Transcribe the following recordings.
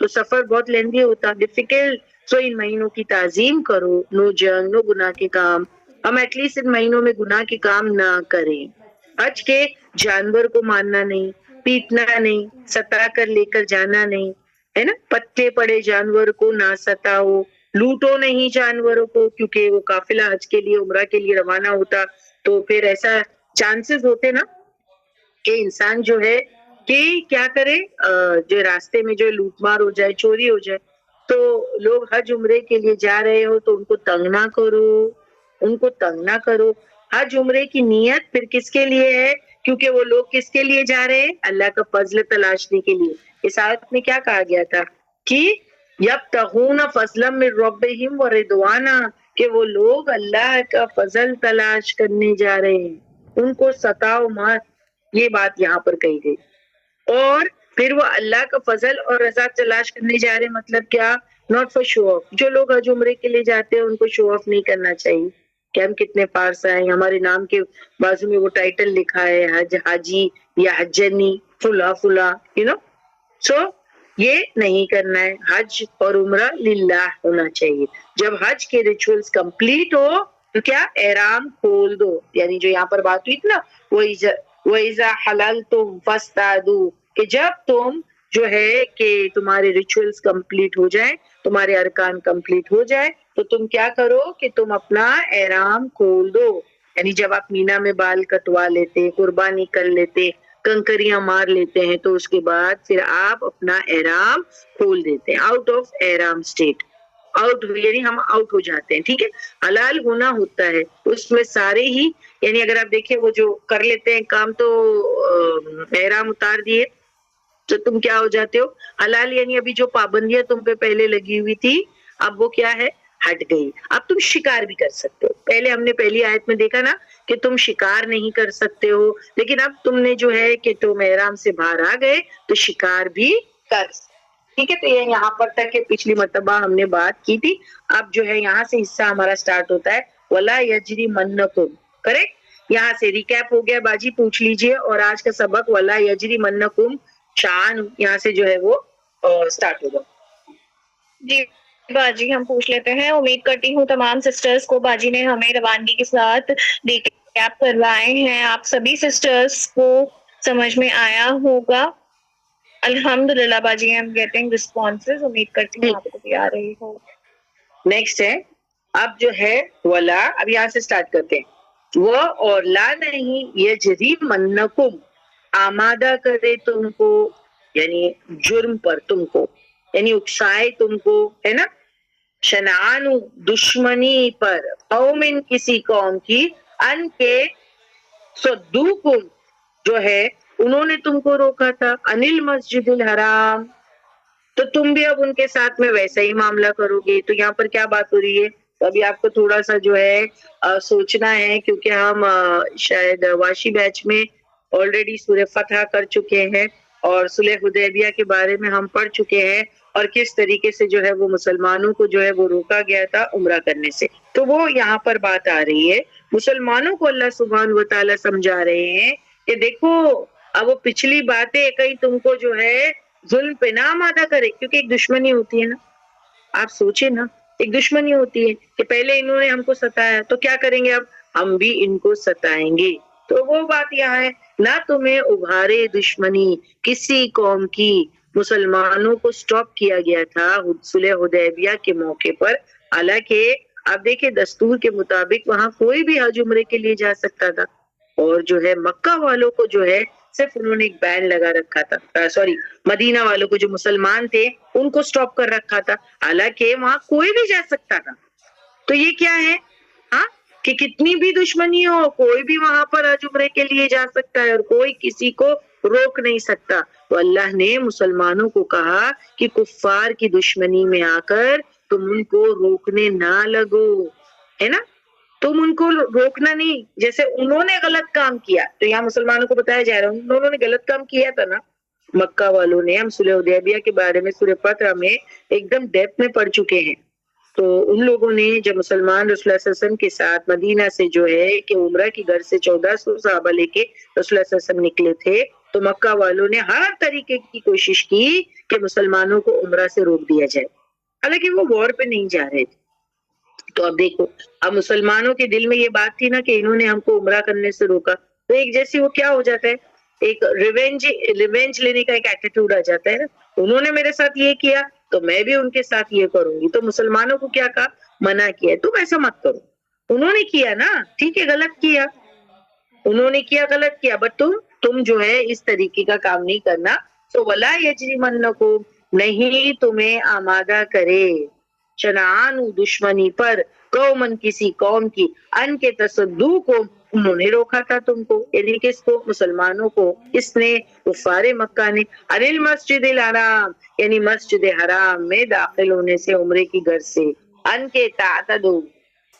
تو سفر بہت لیندی ہوتا، ڈیفیکلٹ. سو ان مہینوں کی تعظیم کرو، نو جنگ، نو گناہ کے کام. ہم ایٹ لیسٹ ان مہینوں میں گناہ کے کام نہ کریں. حج کے جانور کو مارنا نہیں، پیٹنا نہیں، ستا کر لے کر جانا نہیں، ہے نا. پتے پڑے جانور کو نہ ستاؤ، لوٹو نہیں جانوروں کو، کیونکہ وہ قافلہ حج کے لیے عمرہ کے لیے روانہ ہوتا تو پھر ایسا چانسز ہوتے نا کہ انسان جو ہے کہ کیا کرے، جو راستے میں جو لوٹ مار ہو جائے، چوری ہو جائے. تو لوگ حج عمرے کے لیے جا رہے ہو تو ان کو تنگ نہ کرو، ان کو تنگ نہ کرو. حج عمرے کی نیت پھر کس کے لیے ہے؟ کیونکہ وہ لوگ کس کے لیے جا رہے ہیں؟ اللہ کا فضل تلاشنے کے لیے. اس آیت میں کیا کہا گیا تھا کہ یبتغون فضلا من ربہم ورضوانا، کہ وہ لوگ اللہ کا فضل تلاش کرنے جا رہے ہیں، ان کو ستاؤ مت. یہ بات یہاں پر کہی گئی. اور پھر وہ اللہ کا فضل اور رضا تلاش کرنے جا رہے، مطلب کیا؟ Not for show of. جو لوگ حج عمرے کے لیے جاتے ہیں ان کو شو آف نہیں کرنا چاہیے کہ ہم کتنے پارسا ہیں، ہمارے نام کے بازو میں وہ ٹائٹل لکھا ہے حج حاجی یا حجنی فلا فلا، سو یہ نہیں کرنا ہے. حج اور عمرہ للہ ہونا چاہیے. جب حج کے ریچولز کمپلیٹ ہو تو کیا؟ احرام کھول دو. یعنی جو یہاں پر بات ہوئی تھی نا، وَإِذَا حَلَلْتُمْ فَاسْتَعْدُوا، کہ جب تم جو ہے کہ تمہارے ریچولز کمپلیٹ ہو جائیں، تمہارے ارکان کمپلیٹ ہو جائے، تو تم کیا کرو کہ تم اپنا احرام کھول دو. یعنی جب آپ مینا میں بال کٹوا لیتے، قربانی کر لیتے، کنکریاں مار لیتے ہیں، تو اس کے بعد پھر آپ اپنا احرام کھول دیتے ہیں. آؤٹ آف احرام اسٹیٹ، آؤٹ یعنی ہم آؤٹ ہو جاتے ہیں. ٹھیک ہے. حلال ہونا ہوتا ہے اس میں سارے ہی، یعنی اگر آپ دیکھیں وہ جو کر لیتے ہیں کام تو احرام اتار دیے تو تم کیا ہو جاتے ہو؟ حلال. یعنی ابھی جو پابندیاں تم پہ پہلے لگی ہوئی تھی اب وہ کیا ہے؟ ہٹ گئی. اب تم شکار بھی کر سکتے ہو. پہلے ہم نے پہلی آیت میں دیکھا نا کہ تم شکار نہیں کر سکتے ہو، لیکن اب تم نے جو ہے کہ تم احرام سے باہر آ گئے تو شکار بھی کر سکتے. ٹھیک ہے. تو یہ یہاں پر تک کہ پچھلی مرتبہ ہم نے بات کی تھی. اب جو ہے یہاں سے حصہ ہمارا سٹارٹ ہوتا ہے وَلَا يَجْرِمَنَّكُمْ. کریکٹ. یہاں سے ریکیپ ہو گیا. باجی پوچھ لیجئے. اور آج کا سبق وَلَا يَجْرِمَنَّكُمْ شان یہاں سے جو ہے وہ سٹارٹ ہوگا. جی باجی ہم پوچھ لیتے ہیں. امید کرتی ہوں تمام سسٹرز کو باجی نے ہمیں روانگی کے ساتھ ریکیپ کروائے ہیں. آپ سبھی سسٹرز کو سمجھ میں آیا ہوگا. الحمدللہ باجی ہم گیٹنگ رسپانسز. امید کرتی ہوں آپ کو بھی آ رہی ہو. نیکسٹ ہے اب جو ہے ولا. اب یہاں سے سٹارٹ کرتے ہیں. وہ اور لا نہیں یجریمنکم، آمادہ کرے تم کو، یعنی جرم پر تم کو، یعنی اکسائے تم کو، ہے نا. شنعان دشمنی پر، قوم کسی قوم کی، ان کے صدوکم جو ہے انہوں نے تم کو روکا تھا، انل مسجد الحرام، تو تم بھی اب ان کے ساتھ میں ویسا ہی معاملہ کرو گے. تو یہاں پر کیا بات ہو رہی ہے؟ ابھی آپ کو تھوڑا سا جو ہے سوچنا ہے، کیونکہ ہم شاید واشی بیچ میں آلریڈی سورہ فتح کر چکے ہیں اور صلح حدیبیہ کے بارے میں ہم پڑھ چکے ہیں، اور کس طریقے سے جو ہے وہ مسلمانوں کو جو ہے وہ روکا گیا تھا عمرہ کرنے سے. تو وہ یہاں پر بات آ رہی ہے. مسلمانوں کو اللہ سبحانہ و تعالیٰ سمجھا رہے ہیں کہ دیکھو اب وہ پچھلی باتیں کہیں تم کو جو ہے ظلم پہ نہ آمادہ کرے، کیونکہ ایک دشمنی ہوتی ہے نا. آپ سوچیں نا، ایک دشمنی ہوتی ہے کہ پہلے انہوں نے ہم کو ستایا تو کیا کریں گے اب؟ ہم بھی ان کو ستائیں گے. تو وہ بات یہاں ہے، نہ تمہیں ابھارے دشمنی کسی قوم کی. مسلمانوں کو سٹاپ کیا گیا تھا صلح حدیبیہ کے موقع پر. حالانکہ آپ دیکھیں دستور کے مطابق وہاں کوئی بھی حج عمرے کے لیے جا سکتا تھا، اور جو ہے مکہ والوں کو جو ہے صرف انہوں نے ایک بین لگا رکھا تھا. سوری، مدینہ والوں کو جو مسلمان تھے ان کو سٹاپ کر رکھا تھا. حالانکہ وہاں کوئی بھی جا سکتا تھا. تو یہ کیا ہے کہ کتنی بھی دشمنی ہو کوئی بھی وہاں پر حج عمرے کے لیے جا سکتا ہے اور کوئی کسی کو روک نہیں سکتا. تو اللہ نے مسلمانوں کو کہا کہ کفار کی دشمنی میں آ کر تم ان کو روکنے نہ لگو، ہے نا. تم ان کو روکنا نہیں. جیسے انہوں نے غلط کام کیا تو یہاں مسلمانوں کو بتایا جا رہا ہے انہوں نے غلط کام کیا تھا نا مکہ والوں نے. ہم صلح حدیبیہ کے بارے میں سورہ فتح میں ایک دم ڈیپتھ میں پڑھ چکے ہیں. تو ان لوگوں نے جب مسلمان رسول اللہ صلی اللہ علیہ وسلم کے ساتھ مدینہ سے جو ہے کہ عمرہ کی گھر سے 1400 صحابہ لے کے رسول اللہ صلی اللہ علیہ وسلم نکلے تھے، تو مکہ والوں نے ہر طریقے کی کوشش کی کہ مسلمانوں کو عمرہ سے روک دیا جائے، حالانکہ وہ وار پہ نہیں جا رہے تھے. تو اب دیکھو، اب مسلمانوں کے دل میں یہ بات تھی نا کہ انہوں نے ہم کو عمرہ کرنے سے روکا، تو ایک جیسی وہ کیا ہو جاتا ہے، ایک ریونج لینے کا ایک ایٹیٹیوڈ آ جاتا ہے نا. انہوں نے میرے ساتھ یہ کیا تو میں بھی ان کے ساتھ یہ کروں گی. تو مسلمانوں کو کیا کہا، منع کیا ہے تم ایسا مت کرو. انہوں نے کیا نا، ٹھیک ہے غلط کیا، انہوں نے کیا غلط کیا، بٹ تم جو ہے اس طریقے کا کام نہیں کرنا. سو ولا یجرمنکم، نہیں تمہیں آمادہ کرے، شنعان دشمنی پر، قومن کسی قوم کی، ان کے تصدو کو، انہوں نے روکا تھا تم کو، یعنی کس کو، مسلمانوں کو. اس نے کفار مکہ نے، عن المسجد الحرام، یعنی مسجد حرام میں داخل ہونے سے، عمرے کی گھر سے، ان کے تعتدو،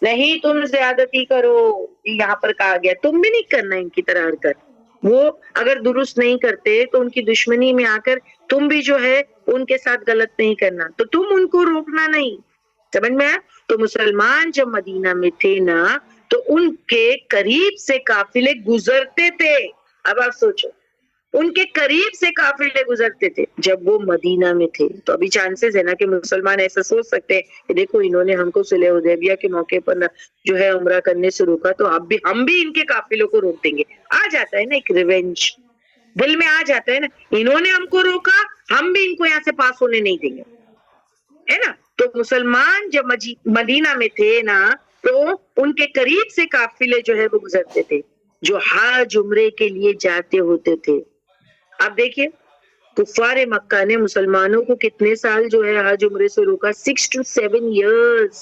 نہیں تم زیادتی کرو. یہاں پر کہا گیا تم بھی نہیں کرنا ان کی طرح حرکت. وہ اگر درست نہیں کرتے تو ان کی دشمنی میں آ کر تم بھی جو ہے ان کے ساتھ غلط نہیں کرنا، تو تم ان کو روکنا نہیں. سمجھ میں آیا؟ تو مسلمان جب مدینہ میں تھے نا تو ان کے قریب سے قافلے گزرتے تھے. اب آپ سوچو، ان کے قریب سے قافلے گزرتے تھے جب وہ مدینہ میں تھے. تو ابھی چانسز ہے نا کہ مسلمان ایسا سوچ سکتے ہیں کہ دیکھو انہوں نے ہم کو صلح حدیبیہ کے موقع پر جو ہے عمرہ کرنے سے روکا، تو اب بھی ہم بھی ان کے قافلوں کو روک دیں گے. آ جاتا ہے نا ایک ریونج، دل میں آ جاتا ہے نا، انہوں نے ہم کو روکا ہم بھی ان کو یہاں سے پاس ہونے نہیں دیں گے، ہے نا. تو مسلمان جب مدینہ میں تھے نا تو ان کے قریب سے قافلے جو ہے وہ گزرتے تھے جو حج عمرے کے لیے جاتے ہوتے تھے. اب دیکھیے کفار مکہ نے مسلمانوں کو کتنے سال جو ہے حج عمرے سے روکا، 6 to 7 years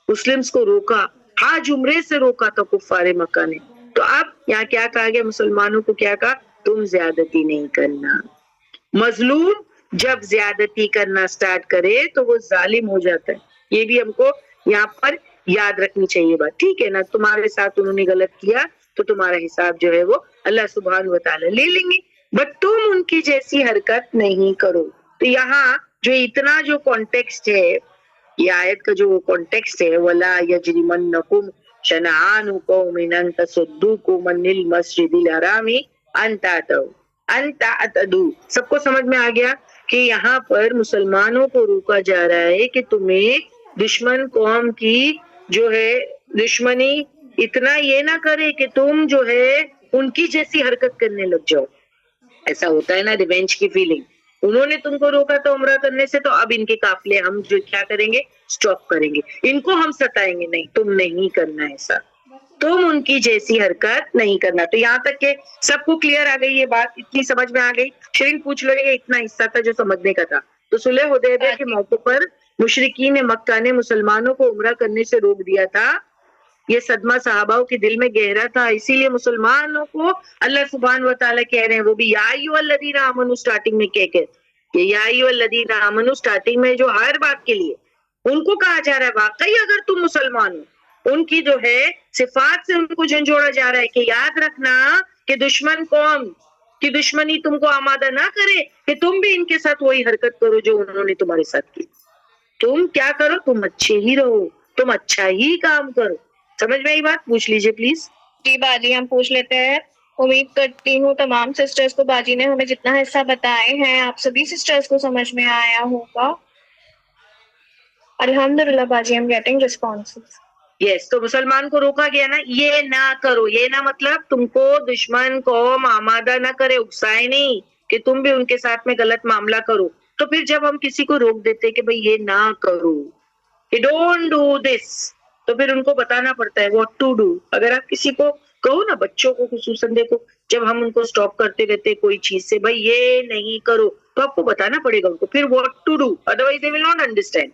مسلمز کو روکا، حج عمرے سے روکا تھا کفار مکہ نے. تو اب یہاں کیا کہا گیا، مسلمانوں کو کیا کہا، تم زیادتی نہیں کرنا. مظلوم جب زیادتی کرنا سٹارٹ کرے تو وہ ظالم ہو جاتا ہے. یہ بھی ہم کو یہاں پر یاد رکھنی چاہیے بات، ٹھیک ہے نا. تمہارے ساتھ انہوں نے غلط کیا تو تمہارا حساب جو ہے وہ اللہ سبحانہ وتعالی لے لیں گے، بٹ تم ان کی جیسی حرکت نہیں کرو. تو یہاں جو اتنا جو کانٹیکسٹ ہے، یہ آیت کا جو کانٹیکسٹ ہے، وَلَا يَجْرِمَنَّكُمْ شَنَآنُ قَوْمٍ أَن تَصُدُّوكُمْ عَنِ الْمَسْجِدِ الْحَرَامِ أَن تَعْتَدُوا، سب کو سمجھ میں آ گیا کہ یہاں پر مسلمانوں کو روکا جا رہا ہے کہ تمہیں دشمن قوم کی جو ہے دشمنی اتنا یہ نہ کرے کہ تم جو ہے ان کی جیسی حرکت کرنے لگ جاؤ. ایسا ہوتا ہے نا ریونج کی فیلنگ. انہوں نے تم کو روکا تھا عمرہ کرنے سے، تو اب ان کے قافلے ہم جو کیا کریں گے، سٹاپ کریں گے، ان کو ہم ستائیں گے. نہیں، تم نہیں کرنا ایسا، تم ان کی جیسی حرکت نہیں کرنا. تو یہاں تک کہ سب کو کلیئر آ گئی یہ بات، اتنی سمجھ میں آ گئی. شرین پوچھ لو گے اتنا حصہ تھا جو سمجھنے کا تھا. تو صلح حدیبیہ کے موقع پر مشرکین مکہ نے مسلمانوں کو عمرہ کرنے سے روک دیا تھا. یہ صدمہ صحابہ کے دل میں گہرا تھا، اسی لیے مسلمانوں کو اللہ سبحانہ وتعالی کہہ رہے ہیں، وہ بھی یا ایھا الذین آمنوا اسٹارٹنگ میں کہہ کے، کہ یا ایھا الذین آمنوا اسٹارٹنگ میں جو ہر بات کے لیے ان کو کہا جا رہا ہے واقعی اگر تم مسلمان ہو، ان کی جو ہے صفات سے ان کو جھنجھوڑا جا رہا ہے کہ یاد رکھنا کہ دشمن قوم کی دشمنی تم کو آمادہ نہ کرے کہ تم بھی ان کے ساتھ وہی حرکت کرو جو انہوں نے تمہارے ساتھ کی. تم کیا کرو، تم اچھے ہی رہو، تم اچھا ہی کام کرو. سمجھ میں آئی بات؟ پوچھ لیجئے پلیز. جی باجی ہم پوچھ لیتے ہیں. امید کرتی ہوں تمام سسٹرز کو باجی نے ہمیں جتنا حصہ بتائے ہیں آپ سبھی سسٹرز کو سمجھ میں آیا ہوگا. الحمدللہ باجی ہم گیٹنگ ریسپانسز. یس، تو مسلمان کو روکا گیا نا، یہ نہ کرو. یہ نہ مطلب تم کو دشمن قوم آمادہ نہ کرے، اکسائے نہیں کہ تم بھی ان کے ساتھ میں غلط معاملہ کرو. تو پھر جب ہم کسی کو روک دیتے کہ بھئی یہ نہ کرو، you don't do this، تو پھر ان کو بتانا پڑتا ہے what to do. اگر آپ کسی کو کہو نا، بچوں کو خصوصاً، دیکھو جب ہم ان کو سٹاپ کرتے رہتے کوئی چیز سے، بھئی یہ نہیں کرو، تو آپ کو بتانا پڑے گا ان کو پھر what to do، otherwise they will not understand.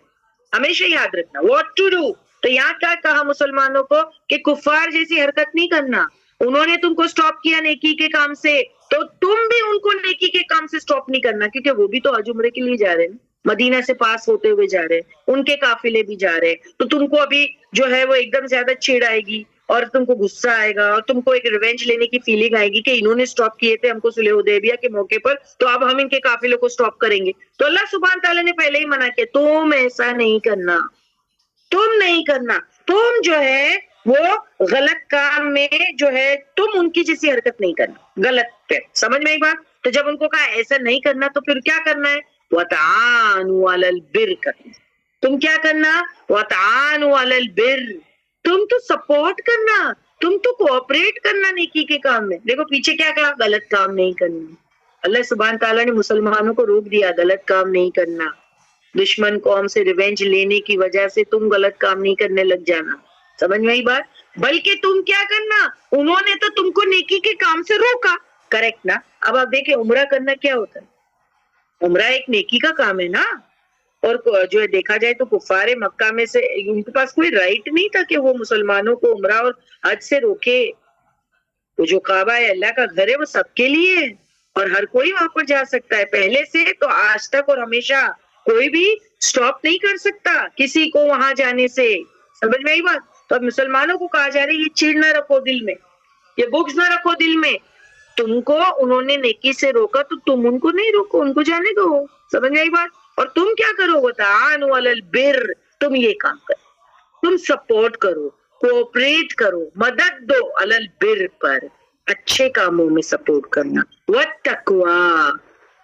ہمیشہ یاد رکھنا what to do. تو یہاں کیا کہا مسلمانوں کو کہ کفار جیسی حرکت نہیں کرنا. انہوں نے تم کو سٹاپ کیا نیکی کے کام سے، تو تم بھی ان کو نیکی کے کام سے سٹاپ نہیں کرنا، کیونکہ وہ بھی تو حج عمرے کے لیے جا رہے ہیں، مدینہ سے پاس ہوتے ہوئے جا رہے ہیں، ان کے قافلے بھی جا رہے ہیں. تو تم کو ابھی جو ہے وہ ایک دم زیادہ چڑ آئے گی اور تم کو غصہ آئے گا اور تم کو ایک ریونج لینے کی فیلنگ آئے گی کہ انہوں نے سٹاپ کیے تھے ہم کو صلح حدیبیہ کے موقع پر، تو اب ہم ان کے قافلوں کو سٹاپ کریں گے. تو اللہ سبحانہ تعالیٰ نے پہلے ہی منع کیا، تم ایسا نہیں کرنا، تم نہیں کرنا. تم جو ہے وہ غلط کام میں جو ہے تم ان کی جیسی حرکت نہیں کرنا، غلط پہ. سمجھ میں ایک بات؟ تو جب ان کو کہا ایسا نہیں کرنا تو پھر کیا کرنا ہے؟ وَتَعَانُوا عَلَى الْبِرِّ کرنا. تم کیا کرنا؟ وَتَعَانُوا عَلَى الْبِرِّ، تم تو سپورٹ کرنا، تم تو کوآپریٹ کرنا نیکی کے کام میں. دیکھو پیچھے کیا کہا؟ غلط کام نہیں کرنا. اللہ سبحانہ تعالیٰ نے مسلمانوں کو روک دیا غلط کام نہیں کرنا. دشمن قوم سے ریونج لینے کی وجہ سے تم غلط کام نہیں کرنے لگ جانا. سمجھ میں آئی بات؟ بلکہ تم کیا کرنا، انہوں نے تو تم کو نیکی کے کام سے روکا. کریکٹ نا؟ اب آپ دیکھیں عمرہ کرنا کیا ہوتا ہے؟ عمرہ ایک نیکی کا کام ہے نا. اور جو ہے دیکھا جائے تو کفار مکہ میں سے ان کے پاس کوئی رائٹ نہیں تھا کہ وہ مسلمانوں کو عمرہ اور حج سے روکے. وہ جو کعبہ ہے اللہ کا گھر ہے وہ سب کے لیے ہے اور ہر کوئی وہاں پر جا سکتا ہے. پہلے سے تو آج تک اور ہمیشہ کوئی بھی سٹاپ نہیں کر سکتا کسی کو وہاں جانے سے. سمجھ میں آئی بات؟ تو اب مسلمانوں کو کہا جا رہا ہے یہ چڑ نہ رکھو دل میں، یہ بغض نہ رکھو دل میں. تم کو انہوں نے نیکی سے روکا تو تم ان کو نہیں روکو، ان کو جانے دو. سمجھ میں آئی بات؟ اور تم کیا کرو؟ وَتَعَانُوا عَلَى الْبِرِّ، تم یہ کام کرو، تم سپورٹ کرو، کوآپریٹ کرو، مدد دو علی البر پر، اچھے کاموں میں سپورٹ کرنا. وَالتَّقْوَىٰ،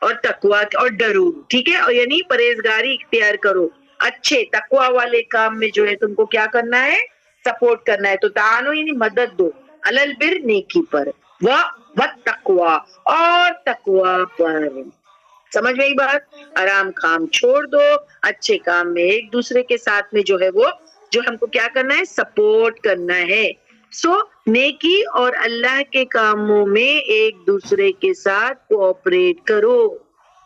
اور تقویٰ اور ڈرو. ٹھیک ہے؟ اور یعنی پرہیزگاری اختیار کرو. اچھے تقویٰ والے کام میں جو ہے تم کو کیا کرنا ہے؟ سپورٹ کرنا ہے. تو تعانو یعنی مدد دو علی البر نیکی پر، وَالتَّقْوَىٰ اور تقویٰ پر. سمجھ گئی بات؟ آرام کام چھوڑ دو، اچھے کام میں ایک دوسرے کے ساتھ میں جو ہے وہ جو ہم کو کیا کرنا ہے؟ سپورٹ کرنا ہے. سو نیکی اور اللہ کے کاموں میں ایک دوسرے کے ساتھ کوآپریٹ کرو.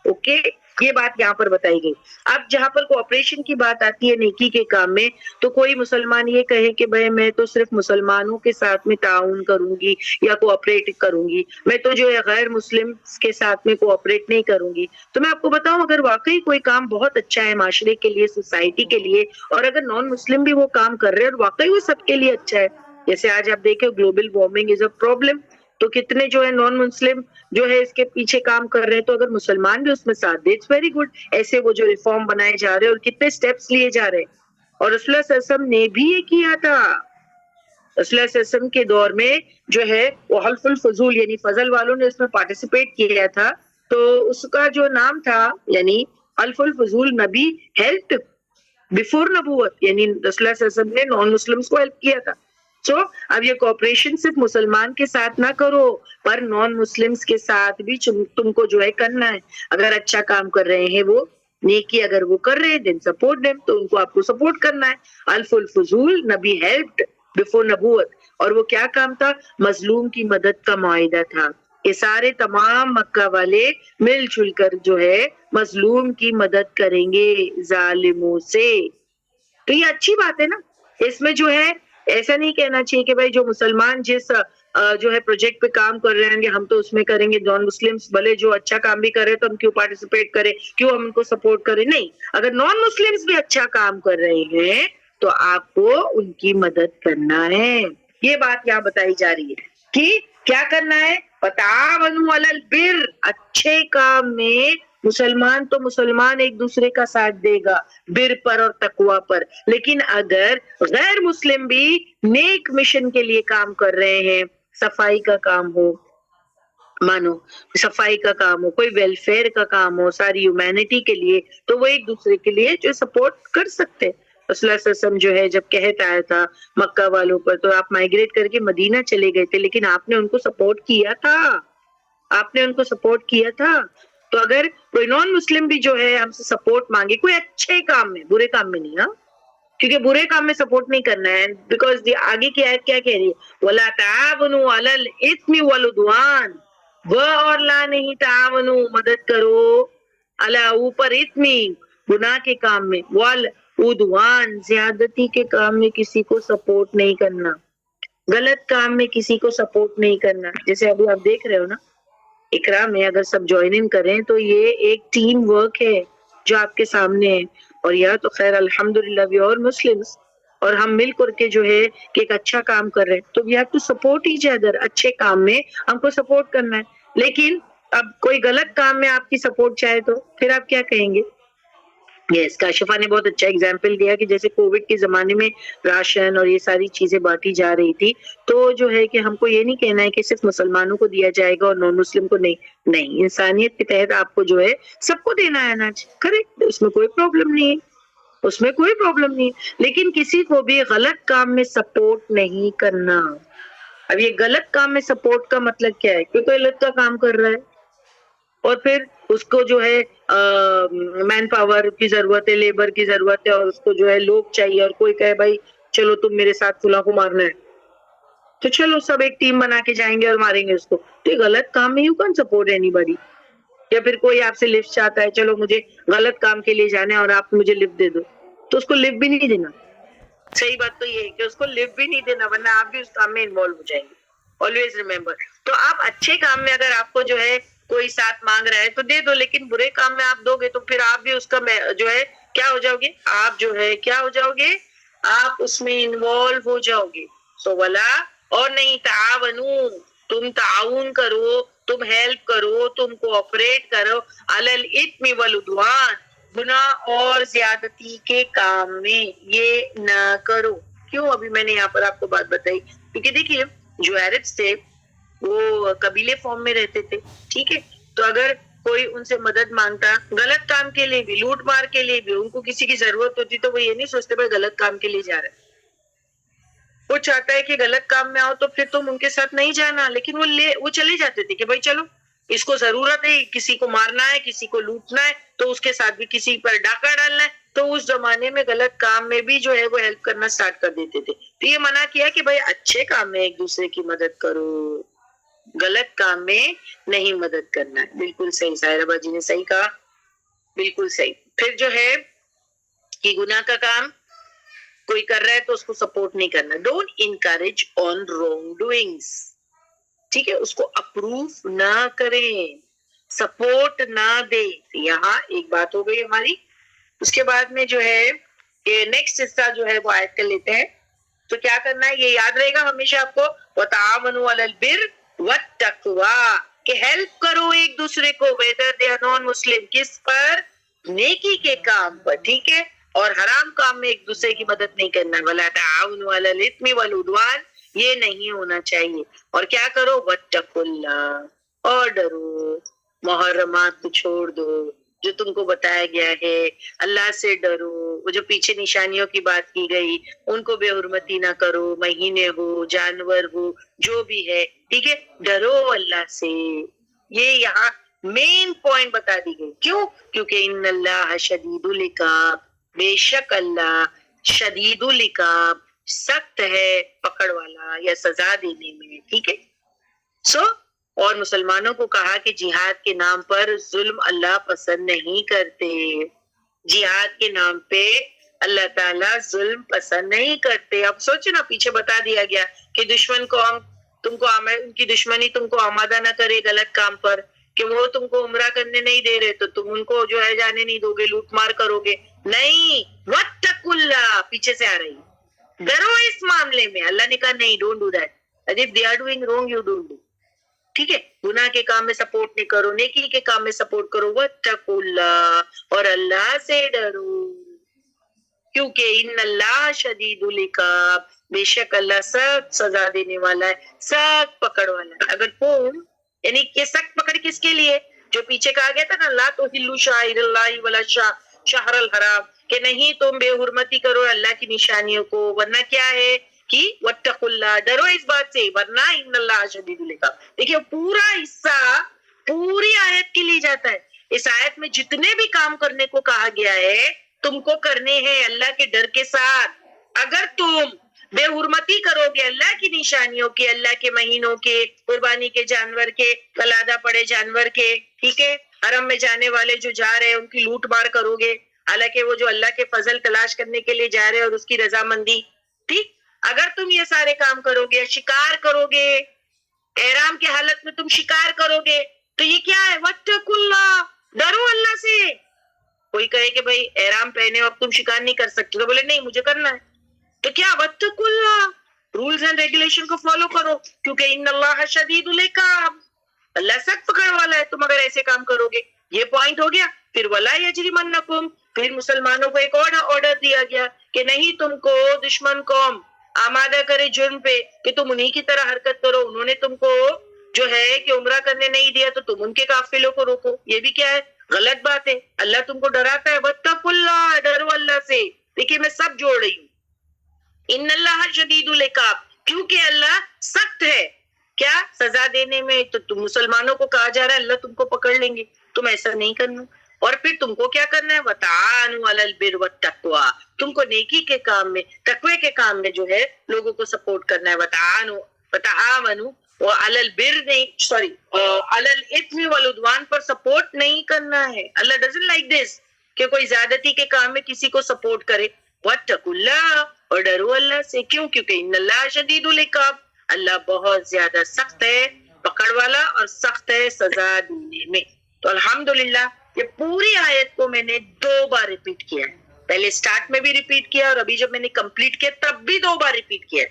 اوکے، یہ بات یہاں پر بتائی گئی. اب جہاں پر کوآپریشن کی بات آتی ہے نیکی کے کام میں، تو کوئی مسلمان یہ کہے کہ بھائی میں تو صرف مسلمانوں کے ساتھ میں تعاون کروں گی یا کوآپریٹ کروں گی، میں تو جو ہے غیر مسلم کے ساتھ میں کوآپریٹ نہیں کروں گی. تو میں آپ کو بتاؤں اگر واقعی کوئی کام بہت اچھا ہے معاشرے کے لیے، سوسائٹی کے لیے، اور اگر نان مسلم بھی وہ کام کر رہے ہیں اور واقعی وہ سب کے لیے اچھا ہے، جیسے آج آپ دیکھیں global warming is a problem, تو کتنے جو ہے نان مسلم جو ہے اس کے پیچھے کام کر رہے ہیں، تو اگر مسلمان بھی اس میں ساتھ دے اٹس ویری گڈ. ایسے وہ جو ریفارم بنائے جا رہے ہیں اور کتنے سٹیپس لیے جا رہے ہیں. اور رسول اللہ صلی اللہ علیہ وسلم نے بھی یہ کیا تھا. رسول اللہ صلی اللہ علیہ وسلم کے دور میں جو ہے وہ حلف الفضول یعنی فضل والوں نے اس میں پارٹیسپیٹ کیا تھا. تو اس کا جو نام تھا یعنی حلف الفضول نبی ہیلپ بیفور نبوت، یعنی رسول اللہ صلی اللہ علیہ وسلم نے نان مسلمس کو ہیلپ کیا تھا. سو اب یہ کوآپریشن صرف مسلمان کے ساتھ نہ کرو پر نان مسلمس کے ساتھ بھی تم کو جو ہے کرنا ہے. اگر اچھا کام کر رہے ہیں وہ نیکی اگر وہ کر رہے ہیں دین سپورٹ دیم، تو ان کو آپ کو سپورٹ کرنا ہے. الف الفضول نبی ہیلپڈ بفور نبوت. اور وہ کیا کام تھا؟ مظلوم کی مدد کا معاہدہ تھا. یہ سارے تمام مکہ والے مل جل کر جو ہے مظلوم کی مدد کریں گے ظالموں سے. تو یہ اچھی بات ہے نا. اس میں جو ہے ایسا نہیں کہنا چاہیے کہ بھائی جو مسلمان جس جو ہے پروجیکٹ پہ کام کر رہے ہیں ہم تو اس میں کریں گے، نان مسلمس بھلے جو اچھا کام بھی کر رہے ہیں تو ہم کیوں پارٹیسپیٹ کریں، کیوں ہم ان کو سپورٹ کریں. نہیں، اگر نان مسلمس بھی اچھا کام کر رہے ہیں تو آپ کو ان کی مدد کرنا ہے. یہ بات یہاں بتائی جا رہی ہے کہ کیا کرنا ہے؟ وَتَعَاوَنُوا عَلَى الْبِرِّ، اچھے کام میں مسلمان تو مسلمان ایک دوسرے کا ساتھ دے گا بر پر اور تقوی پر. لیکن اگر غیر مسلم بھی نیک مشن کے لیے کام کر رہے ہیں، صفائی کا کام ہو، مانو صفائی کا کام ہو، کوئی ویلفیئر کا کام ہو، ساری ہیومینٹی کے لیے، تو وہ ایک دوسرے کے لیے جو سپورٹ کر سکتے. رسول اللہ صلی اللہ علیہ وسلم جو ہے جب کہتا آیا تھا مکہ والوں پر، تو آپ مائگریٹ کر کے مدینہ چلے گئے تھے لیکن آپ نے ان کو سپورٹ کیا تھا، آپ نے ان کو سپورٹ کیا تھا. تو اگر کوئی نان مسلم بھی جو ہے ہم سے سپورٹ مانگے کوئی اچھے کام میں، برے کام میں نہیں، ہاں، کیونکہ برے کام میں سپورٹ نہیں کرنا ہے. بیکاز آگے کی آیت کیا کہہ رہی ہے؟ وَلَا تَعَاوَنُوا عَلَى الْإِثْمِ وَالْعُدْوَانِ، وہ اور لا نہیں تعاونوا مدد کرو علی اوپر اثمی گناہ کے کام میں، والعدوان زیادتی کے کام میں کسی کو سپورٹ نہیں کرنا، غلط کام میں کسی کو سپورٹ نہیں کرنا. جیسے ابھی آپ دیکھ رہے ہو نا اقرا میں اگر سب جوائن ان کریں تو یہ ایک ٹیم ورک ہے جو آپ کے سامنے ہے. اور یہاں تو خیر الحمدللہ وی آل مسلمس، اور ہم مل کر کے جو ہے کہ ایک اچھا کام کر رہے ہیں، تو we have to support each other. اچھے کام میں ہم کو سپورٹ کرنا ہے. لیکن اب کوئی غلط کام میں آپ کی سپورٹ چاہے تو پھر آپ کیا کہیں گے؟ یس کاشفہ نے بہت اچھا اگزامپل دیا کہ جیسے کووڈ کے زمانے میں راشن اور یہ ساری چیزیں بانٹی جا رہی تھی، تو جو ہے کہ ہم کو یہ نہیں کہنا ہے کہ صرف مسلمانوں کو دیا جائے گا اور نان مسلم کو نہیں، انسانیت کے تحت آپ کو جو ہے سب کو دینا ہے اناج، کریکٹ، اس میں کوئی پرابلم نہیں ہے، اس میں کوئی پرابلم نہیں ہے، لیکن کسی کو بھی غلط کام میں سپورٹ نہیں کرنا۔ اب یہ غلط کام میں سپورٹ کا مطلب کیا ہے؟ کہ کوئی غلط کا کام کر رہا ہے اور پھر اس کو جو ہے مین پاور کی ضرورت ہے، لیبر کی ضرورت ہے، اور اس کو جو ہے لوگ چاہیے، اور کوئی کہے بھائی چلو تم میرے ساتھ فلاں کو مارنا ہے تو چلو سب ایک ٹیم بنا کے جائیں گے اور ماریں گے اس کو، تو یہ غلط کام میں you can support any body. یا پھر کوئی آپ سے لفٹ چاہتا ہے، چلو مجھے غلط کام کے لیے جانا ہے اور آپ مجھے لفٹ دے دو، تو اس کو لفٹ بھی نہیں دینا۔ صحیح بات تو یہ ہے کہ اس کو لفٹ بھی نہیں دینا، ورنہ آپ بھی اس کام میں انوالو ہو جائیں گے۔ آلویز ریمبر، تو آپ اچھے کام میں اگر آپ کو جو ہے کوئی ساتھ مانگ رہا ہے تو دے دو، لیکن برے کام میں آپ دو گے تو پھر آپ بھی اس کا جو ہے کیا ہو جاؤ گے، آپ جو ہے کیا ہو جاؤ گے، آپ اس میں انوالو ہو جاؤ گے۔ سو ولا، اور نہیں تعاونوا، تم تعاون کرو، تم ہیلپ کرو، تم کوآپریٹ کرو، علی الاثم والعدوان، گناہ اور زیادتی کے کام میں یہ نہ کرو۔ کیوں؟ ابھی میں نے یہاں پر آپ کو بات بتائی، کیونکہ دیکھیے جو عربس تھے وہ قبیلے فارم میں رہتے تھے، ٹھیک ہے، تو اگر کوئی ان سے مدد مانگتا غلط کام کے لیے بھی، لوٹ مار کے لیے بھی، ان کو کسی کی ضرورت ہوتی تو وہ یہ نہیں سوچتے بھائی غلط کام کے لیے جا رہا ہے، وہ چاہتا ہے کہ غلط کام میں آؤ تو پھر تم ان کے ساتھ نہیں جانا، لیکن وہ چلے جاتے تھے کہ بھائی چلو اس کو ضرورت ہے، کسی کو مارنا ہے، کسی کو لوٹنا ہے، تو اس کے ساتھ بھی کسی پر ڈاکہ ڈالنا ہے، تو اس زمانے میں غلط کام میں بھی جو ہے وہ ہیلپ کرنا سٹارٹ کر دیتے تھے۔ تو یہ منع کیا کہ بھائی اچھے کام میں ایک دوسرے کی مدد کرو، غلط کام میں نہیں مدد کرنا ہے۔ بالکل صحیح، سائرہ باجی نے صحیح کہا، بالکل صحیح۔ پھر جو ہے کہ گناہ کا کام کوئی کر رہا ہے تو اس کو سپورٹ نہیں کرنا، don't encourage on wrong doings, ٹھیک ہے، اس کو اپروو نہ کریں، سپورٹ نہ دے۔ یہاں ایک بات ہو گئی ہماری۔ اس کے بعد میں جو ہے کہ نیکسٹ حصہ جو ہے وہ آیت کر لیتے ہیں، تو کیا کرنا ہے یہ یاد رہے گا ہمیشہ آپ کو، وَتَعَاوَنُوا عَلَى الْبِرِّ وَالتَّقْوَىٰ، کہ ہیلپ کرو ایک دوسرے کو، whether they are non-Muslim، کس پر؟ نیکی کے کام پر، ٹھیک ہے، اور حرام کام میں ایک دوسرے کی مدد نہیں کرنا، وَلَا تَعَاوَنُوا عَلَى الْإِثْمِ وَالْعُدْوَانِ، یہ نہیں ہونا چاہیے۔ اور کیا کرو؟ وَاتَّقُوا اللَّهَ، اور ڈرو، محرمات کو چھوڑ دو، جو تم کو بتایا گیا ہے، اللہ سے ڈرو، وہ جو پیچھے نشانیوں کی بات کی گئی ان کو بے حرمتی نہ کرو، مہینے ہو، جانور ہو، جو بھی ہے، ٹھیک ہے، ڈرو اللہ سے۔ یہ یہاں مین پوائنٹ بتا دی گئی، کیوں؟ کیونکہ ان اللہ شدید العقاب، بے شک اللہ شدید العقاب، سخت ہے پکڑ والا یا سزا دینے میں، ٹھیک ہے۔ سو اور مسلمانوں کو کہا کہ جہاد کے نام پر ظلم اللہ پسند نہیں کرتے، جہاد کے نام پہ اللہ تعالیٰ ظلم پسند نہیں کرتے۔ اب سوچو نا، پیچھے بتا دیا گیا کہ دشمن کو ان کی دشمنی تم کو آمادہ نہ کرے غلط کام پر، کہ وہ تم کو عمرہ کرنے نہیں دے رہے تو تم ان کو جو ہے جانے نہیں دو گے، لوٹ مار کرو گے، نہیں، وَاتَّقُوا اللَّهَ پیچھے سے آ رہی، ڈرو اس معاملے میں۔ اللہ نے کہا نہیں، don't do that, if they are doing wrong you don't do، ٹھیک ہے، گناہ کے کام میں سپورٹ نہیں کرو، نیکی کے کام میں سپورٹ کرو، وَاتَّقُوا اللَّهَ، اور اللہ سے ڈرو، کیونکہ ان اللہ شدید العقاب، بے شک اللہ سخت سزا دینے والا ہے، سخت پکڑ والا ہے۔ اگر تم یعنی کہ سخت پکڑ کس کے لیے؟ جو پیچھے کہا گیا تھا نا، لا تحلوا شعائر اللہ ولا شہر الحرام، کہ نہیں تم بے حرمتی کرو اللہ کی نشانیوں کو، ورنہ کیا ہے کہ واتقوا اللہ، ڈرو اس بات سے، ورنہ ان اللہ شدید العقاب۔ دیکھیے پورا حصہ پوری آیت کے لیے جاتا ہے، اس آیت میں جتنے بھی کام کرنے کو کہا گیا ہے تم کو کرنے ہیں اللہ کے ڈر کے ساتھ۔ اگر تم بے حرمتی کرو گے اللہ کی نشانیوں کے، اللہ کے مہینوں کے، قربانی کے جانور کے، قلادہ پڑے جانور کے، ٹھیک ہے، حرم میں جانے والے جو جا رہے ہیں ان کی لوٹ مار کرو گے، حالانکہ وہ جو اللہ کے فضل تلاش کرنے کے لیے جا رہے ہیں اور اس کی رضامندی، ٹھیک، اگر تم یہ سارے کام کرو گے، شکار کرو گے، احرام کی حالت میں تم شکار کرو گے، تو یہ کیا ہے؟ واتقوا اللہ، ڈرو اللہ سے۔ کوئی کہے کہ بھائی احرام پہنے اور تم شکار نہیں کر سکتے، تو بولے نہیں مجھے کرنا ہے، تو کیا؟ واتقوا اللہ، رولز اینڈ ریگولیشن کو فالو کرو، کیونکہ ان اللہ شدید العقاب، اللہ سخت پکڑ والا ہے تم اگر ایسے کام کرو گے۔ یہ پوائنٹ ہو گیا۔ پھر ولا یجرمنکم، پھر مسلمانوں کو ایک اور آرڈر دیا گیا کہ نہیں تم کو دشمن قوم آمادہ کرے جرم پہ کہ تم انہی کی طرح حرکت کرو. انہوں نے تم کو جو ہے کہ عمرہ کرنے نہیں دیا تو تم ان کے قافلوں کو روکو. یہ بھی کیا ہے؟ غلط بات ہے. اللہ تم کو ڈراتا ہے واتقوا اللہ، ڈرو اللہ سے. دیکھیے میں سب جوڑ رہی ہوں. ان اللہ شدید العقاب، کیونکہ اللہ سخت ہے کیا سزا دینے میں. تو تم مسلمانوں کو کہا جا رہا ہے اللہ تم کو پکڑ لیں گے، تم ایسا نہیں کرنا. اور پھر تم کو کیا کرنا ہے؟ وتعاونوا علی البر والتقوی، تم کو نیکی کے کام میں، تقوی کے کام میں جو ہے لوگوں کو سپورٹ کرنا ہے. وتعاونوا وعلی البر نہیں، سوری علی الاثم والعدوان پر سپورٹ نہیں کرنا ہے. اللہ ڈزنٹ لائک دس کہ کوئی زیادتی کے کام میں کسی کو سپورٹ کرے. واتقوا اللہ، اور ڈرو اللہ سے. کیوں؟ کیونکہ ان اللہ شدید العقاب، اللہ بہت زیادہ سخت ہے پکڑ والا اور سخت ہے سزا دینے میں. تو الحمدللہ یہ پوری آیت کو میں نے 2 بار ریپیٹ کیا ہے. پہلے سٹارٹ میں بھی ریپیٹ کیا اور ابھی جب میں نے کمپلیٹ کیا تب بھی 2 بار ریپیٹ کیا.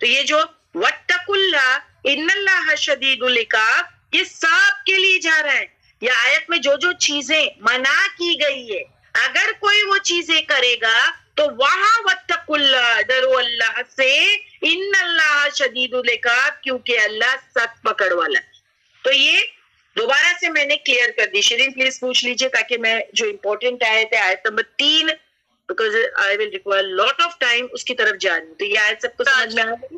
تو یہ جو واتقوا اللہ ان اللہ شدید العقاب، یہ سب کے لیے جا رہا ہے. یہ آیت میں جو جو چیزیں منع کی گئی ہے، اگر کوئی وہ چیزیں کرے گا تو وہاں واتقوا اللہ، ڈرو اللہ سے. ان اللہ شدید العقاب، کیونکہ اللہ سخت پکڑ والا ہے. تو یہ دوبارہ سے میں نے کلیئر کر دی. شیرین پلیز پوچھ لیجئے تاکہ میں جو امپورٹنٹ آیت ہے آیت number 3 because I will require lot of time اس کی طرف جا رہی ہوں. تو یہ آیت سب کو سمجھ میں آ گئی؟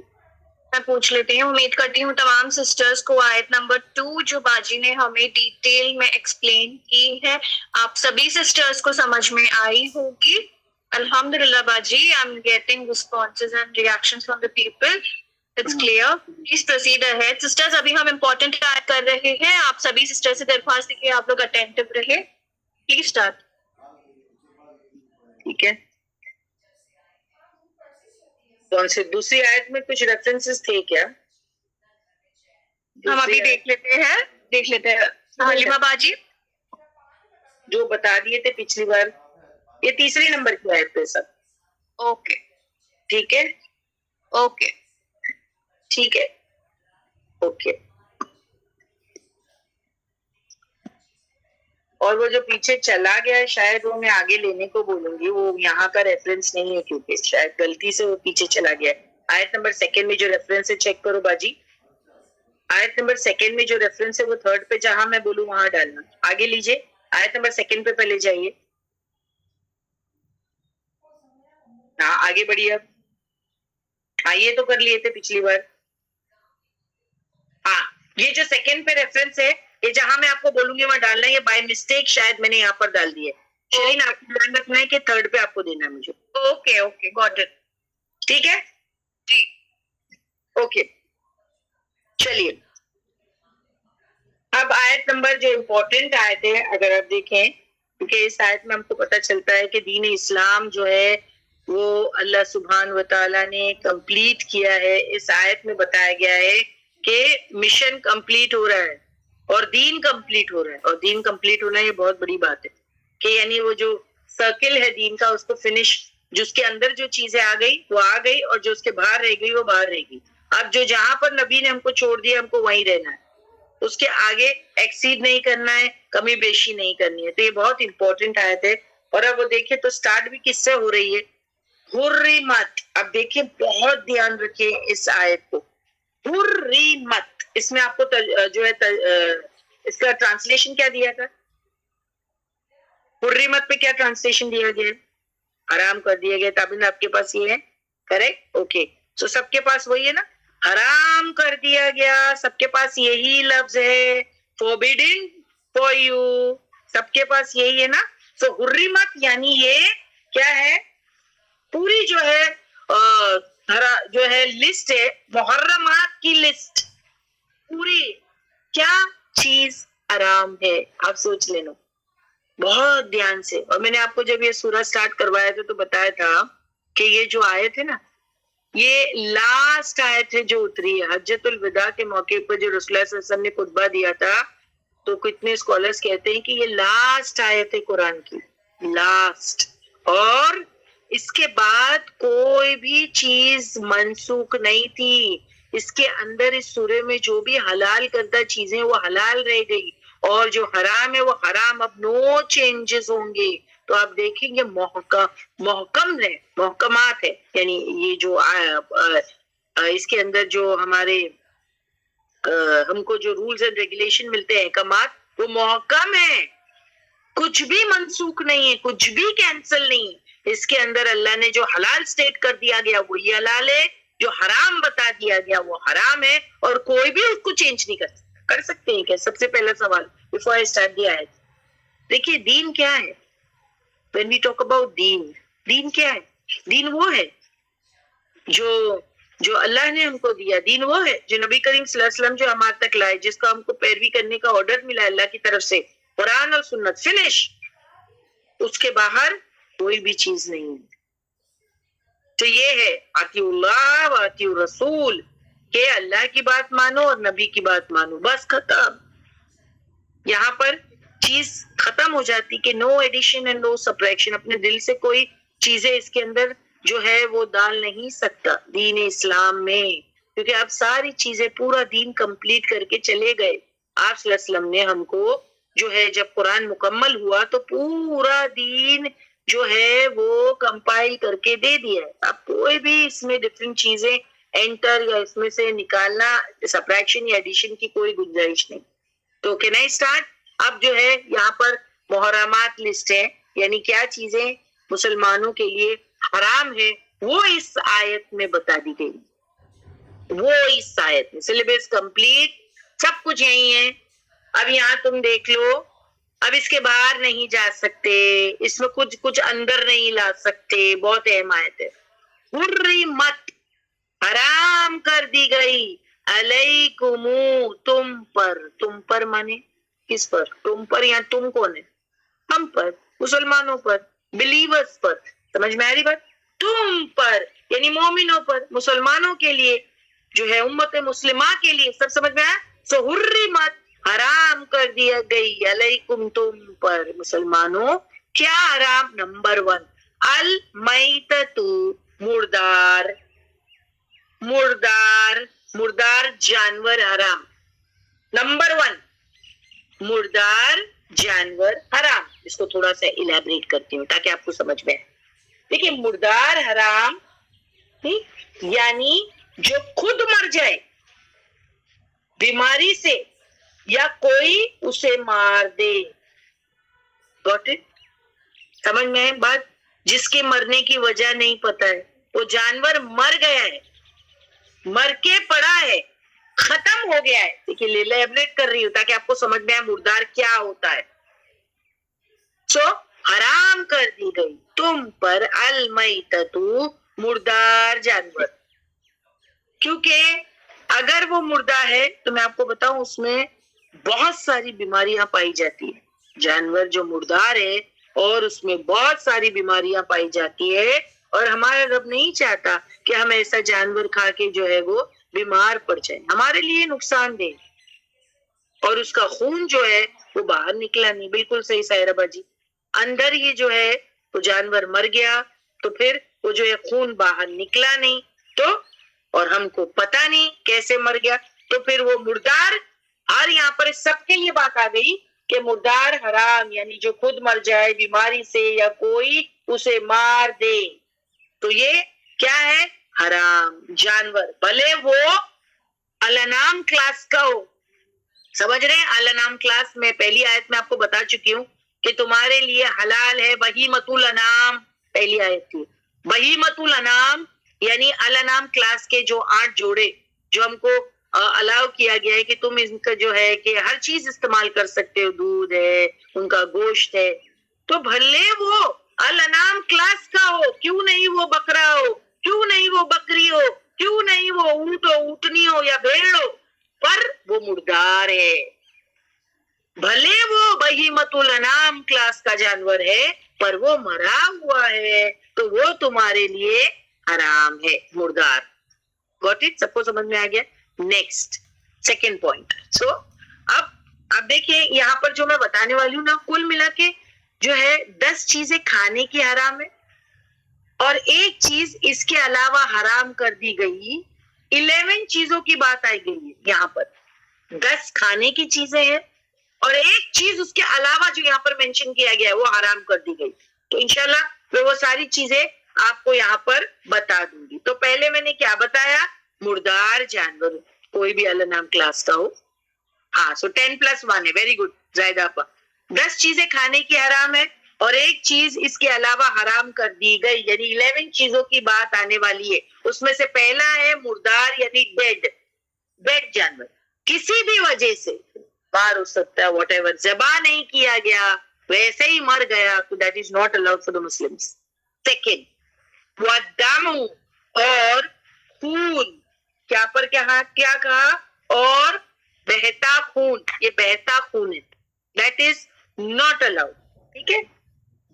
میں پوچھ لیتی ہوں. امید کرتی ہوں تمام سسٹرز کو آیت نمبر 2 جو باجی نے ہمیں ڈیٹیل میں ایکسپلین کی ہے آپ سبھی سسٹرز کو سمجھ میں آئی ہوگی. الحمدللہ باجی, I'm getting responses and reactions from the people. It's clear. Please proceed ahead. Sisters, ابھی ہم important بات کر رہے ہیں. آپ سبھی سسٹر سے درخواست ہے کہ آپ لوگ attentive رہے. Please start. ٹھیک ہے. کون سے دوسری آیت میں کچھ ریفرنسز تھے کیا؟ ہم ابھی دیکھ لیتے ہیں. حلیمہ باجی جو بتا دیے تھے پچھلی بار, یہ تیسری نمبر کی آیت پہ سب. اوکے ٹھیک ہے, اوکے ٹھیک ہے, اوکے. اور وہ جو پیچھے چلا گیا ہے شاید وہ میں آگے لینے کو بولوں گی, وہ یہاں کا ریفرنس نہیں ہے کیونکہ شاید غلطی سے وہ پیچھے چلا گیا ہے. آیت نمبر 2 میں جو ریفرنس ہے چیک کرو باجی. آیت نمبر 2 میں جو ریفرنس ہے وہ 3rd پہ جہاں میں بولوں وہاں ڈالنا. آگے لیجئے, آیت نمبر 2 پہ پہلے جائیے. ہاں آگے بڑھیے. اب آئیے تو کر لیے تھے پچھلی بار. ہاں یہ جو 2 پہ ریفرنس ہے یہ جہاں میں آپ کو بولوں گی وہاں ڈالنا ہے. یہ بائی مسٹیک شاید میں نے یہاں پر ڈال دی ہے. شیرین آپ کو دھیان رکھنا ہے کہ 3rd پہ آپ کو دینا ہے مجھے. Okay okay got it. ٹھیک ہے جی اوکے. چلیے اب آیت نمبر جو امپورٹنٹ آیت ہے اگر آپ دیکھیں, کیونکہ اس آیت میں ہم کو پتہ چلتا ہے کہ دین اسلام جو ہے وہ اللہ سبحان و تعالیٰ نے کمپلیٹ کیا ہے. اس آیت میں بتایا گیا ہے کہ مشن کمپلیٹ ہو رہا ہے اور دین کمپلیٹ ہو رہا ہے. اور دین کمپلیٹ ہونا یہ بہت بڑی بات ہے کہ یعنی وہ جو سرکل ہے دین کا اس کو فنش, جو اس کے اندر جو چیزیں آ گئی وہ آ گئی اور جو اس کے باہر رہ گئی وہ باہر رہ گئی. اب جو جہاں پر نبی نے ہم کو چھوڑ دیا ہم کو وہیں رہنا ہے, اس کے آگے ایکسیڈ نہیں کرنا ہے, کمی بیشی نہیں کرنی ہے. تو یہ بہت امپورٹنٹ آیت ہے. اور اب وہ دیکھیں تو سٹارٹ بھی کس سے ہو رہی ہے؟ حرمت. اب دیکھیں بہت دھیان رکھیں اس آیت کو. حرمت, اس میں آپ کو جو ہے اس کا ٹرانسلیشن کیا دیا تھا؟ حرمت پہ کیا ٹرانسلیشن دیا گیا؟ حرام کر دیا گیا. تابن آپ کے پاس یہ ہے کریکٹ؟ اوکے. سو سب کے پاس وہی ہے نا, حرام کر دیا گیا. سب کے پاس یہی لفظ ہے, forbidden for you. سب کے پاس یہی ہے نا. سو حرمت یعنی یہ کیا ہے؟ پوری جو ہے جو ہے لسٹ ہے محرمات کی لسٹ. پوری کیا چیز حرام ہے آپ سوچ لینا بہت دھیان سے. اور میں نے آپ کو جب یہ سورہ سٹارٹ کروایا تھا تو بتایا تھا کہ یہ جو آیت ہے نا یہ لاسٹ آیت ہے جو اتری ہے حجۃ الوداع کے موقع پر. جو رسول اللہ صلی اللہ علیہ وسلم نے خطبہ دیا تھا تو کتنے اسکالرز کہتے ہیں کہ یہ لاسٹ آیت ہے قرآن کی, لاسٹ. اور اس کے بعد کوئی بھی چیز منسوخ نہیں تھی. اس کے اندر اس سورے میں جو بھی حلال کردہ چیزیں وہ حلال رہ گئی اور جو حرام ہے وہ حرام. اب نو چینجز ہوں گے, تو آپ دیکھیں گے محکم ہے، محکمات ہے، یعنی یہ جو اس کے اندر جو ہمارے ہم کو جو رولز اینڈ ریگولیشن ملتے ہیں، احکامات، وہ محکم ہے، کچھ بھی منسوخ نہیں ہے، کچھ بھی کینسل نہیں ہے۔ اس کے اندر اللہ نے جو حلال سٹیٹ کر دیا گیا وہی حلال ہے، جو حرام بتا دیا گیا وہ حرام ہے، اور کوئی بھی اس کو چینج نہیں کر سکتے ہیں کیا؟ سب سے پہلا سوال before I start the ayat۔ دیکھیے دین کیا ہے؟ when we talk about دین کیا ہے؟ دین وہ ہے جو اللہ نے ہم کو دیا، دین وہ ہے جو نبی کریم صلی اللہ علیہ وسلم جو ہمارے تک لائے، جس کا ہم کو پیروی کرنے کا آرڈر ملا اللہ کی طرف سے، قرآن اور سنت، فنش۔ اس کے باہر کوئی بھی چیز نہیں ہے۔ تو یہ ہے اطیعوا اللہ و اطیعوا الرسول، کہ اللہ کی بات مانو اور نبی کی بات مانو، بس ختم۔ یہاں پر چیز ختم ہو جاتی کہ نو ایڈیشن اینڈ نو سبٹریکشن، اپنے دل سے کوئی چیزیں اس کے اندر جو ہے وہ ڈال نہیں سکتا دین اسلام میں، کیونکہ آپ ساری چیزیں پورا دین کمپلیٹ کر کے چلے گئے۔ آپ صلی اللہ علیہ وسلم نے ہم کو جو ہے جب قرآن مکمل ہوا تو پورا دین جو ہے وہ کمپائل کر کے دے دیا ہے۔ اب کوئی بھی اس میں ڈفرینٹ چیزیں انٹر یا اس میں سے نکالنا، سبٹریکشن یا ایڈیشن کی کوئی گنجائش نہیں۔ تو کین آئی اسٹارٹ؟ اب جو ہے یہاں پر محرمات لسٹ ہے، یعنی کیا چیزیں مسلمانوں کے لیے حرام ہے، وہ اس آیت میں بتا دی گئی، وہ اس آیت میں سلیبس کمپلیٹ، سب کچھ یہی ہے۔ اب یہاں تم دیکھ لو، اب اس کے باہر نہیں جا سکتے، اس میں کچھ اندر نہیں لا سکتے، بہت اہم آیت ہے۔ حرمت، حرام کر دی گئی، علیکم، تم پر مانے کس پر؟ تم پر، یا تم کون ہے؟ ہم پر، مسلمانوں پر، بلیورز پر، سمجھ میں آ رہی بات؟ تم پر یعنی مومنوں پر، مسلمانوں کے لیے جو ہے، امت مسلمہ کے لیے، سب سمجھ میں آیا؟ سو حرمت، حرام کر دیا گئی، علیکم، تم پر مسلمانوں، کیا حرام؟ نمبر 1 المیتۃ، مردار جانور حرام۔ نمبر 1 مردار جانور حرام۔ اس کو تھوڑا سا الیبریٹ کرتی ہوں تاکہ آپ کو سمجھ میں آئے۔ دیکھیے مردار حرام یعنی جو خود مر جائے بیماری سے یا کوئی اسے مار دے، گاٹ اٹ؟ سمجھ میں آئے بات؟ جس کے مرنے کی وجہ نہیں پتہ ہے، وہ جانور مر گیا ہے، مر کے پڑا ہے، ختم ہو گیا ہے۔ دیکھیے لیبریٹ کر رہی ہوں تاکہ آپ کو سمجھ میں آئے مردار کیا ہوتا ہے۔ سو حرام کر دی گئی تم پر المیتۃ، مردار جانور، کیونکہ اگر وہ مردہ ہے تو میں آپ کو بتاؤں اس میں بہت ساری بیماریاں پائی جاتی ہیں۔ جانور جو مردار ہے اور اس میں بہت ساری بیماریاں پائی جاتی ہے، اور ہمارا رب نہیں چاہتا کہ ہم ایسا جانور کھا کے جو ہے وہ بیمار پڑ جائیں، ہمارے لیے نقصان دہ، اور اس کا خون جو ہے وہ باہر نکلا نہیں۔ بالکل صحیح سائرہ باجی، اندر ہی جو ہے تو جانور مر گیا، تو پھر وہ جو ہے خون باہر نکلا نہیں، تو اور ہم کو پتا نہیں کیسے مر گیا، تو پھر وہ مردار۔ اور یہاں پر سب کے لیے بات آ گئی کہ مردار حرام یعنی جو خود مر جائے بیماری سے یا کوئی اسے مار دے، تو یہ کیا ہے؟ حرام جانور، بھلے وہ الانعام کلاس کا ہو۔ سمجھ رہے ہیں؟ الانعام کلاس میں پہلی آیت میں آپ کو بتا چکی ہوں کہ تمہارے لیے حلال ہے بہیمۃ الانعام، پہلی آیت تھی۔ بہیمۃ الانعام یعنی الانعام کلاس کے جو 8 جوڑے جو ہم کو الاؤ کیا گیا ہے کہ تم ان کا جو ہے کہ ہر چیز استعمال کر سکتے ہو، دودھ ہے، ان کا گوشت ہے، تو بھلے وہ الانعام کلاس کا ہو، کیوں نہیں وہ بکرا ہو، کیوں نہیں وہ بکری ہو، کیوں نہیں وہ اونٹ ہو، اونٹنی ہو یا بھیڑ ہو، پر وہ مردار ہے۔ بھلے وہ بہیمۃ الانعام کلاس کا جانور ہے پر وہ مرا ہوا ہے، تو وہ تمہارے لیے حرام ہے، مردار۔ Got it? سب کو سمجھ میں آ گیا؟ Next second point. سو اب دیکھیں یہاں پر جو میں بتانے والی ہوں نا، کل ملا کے جو ہے 10 چیزیں کھانے کی حرام ہے، اور ایک چیز اس کے علاوہ حرام کر دی گئی، 11 چیزوں کی بات آئی گئی ہے یہاں پر۔ 10 کھانے کی چیزیں ہیں اور ایک چیز اس کے علاوہ جو یہاں پر مینشن کیا گیا ہے وہ حرام کر دی گئی۔ تو انشاءاللہ میں وہ ساری چیزیں آپ کو یہاں پر بتا دوں گی. تو پہلے میں نے کیا بتایا؟ مردار جانور کوئی بھی اللہ نام کلاس کا ہو. ہاں سو 10+1 ہے. ویری گڈ زائدہ آپا. 10 چیزیں کھانے کی حرام ہے اور ایک چیز اس کے علاوہ حرام کر دی گئی, یعنی 11 چیزوں کی بات آنے والی ہے. اس میں سے پہلا ہے مردار یعنی ڈیڈ جانور, کسی بھی وجہ سے مار ہو سکتا ہے, واٹ ایور, ذبح نہیں کیا گیا, ویسے ہی مر گیا, تو that is not allowed for the Muslims. Second, والدم, اور خون. کیا پر کیا کہا؟ اور بہتا خون. یہ بہتا خون ہے, دیٹ از ناٹ الاؤڈ. ٹھیک ہے,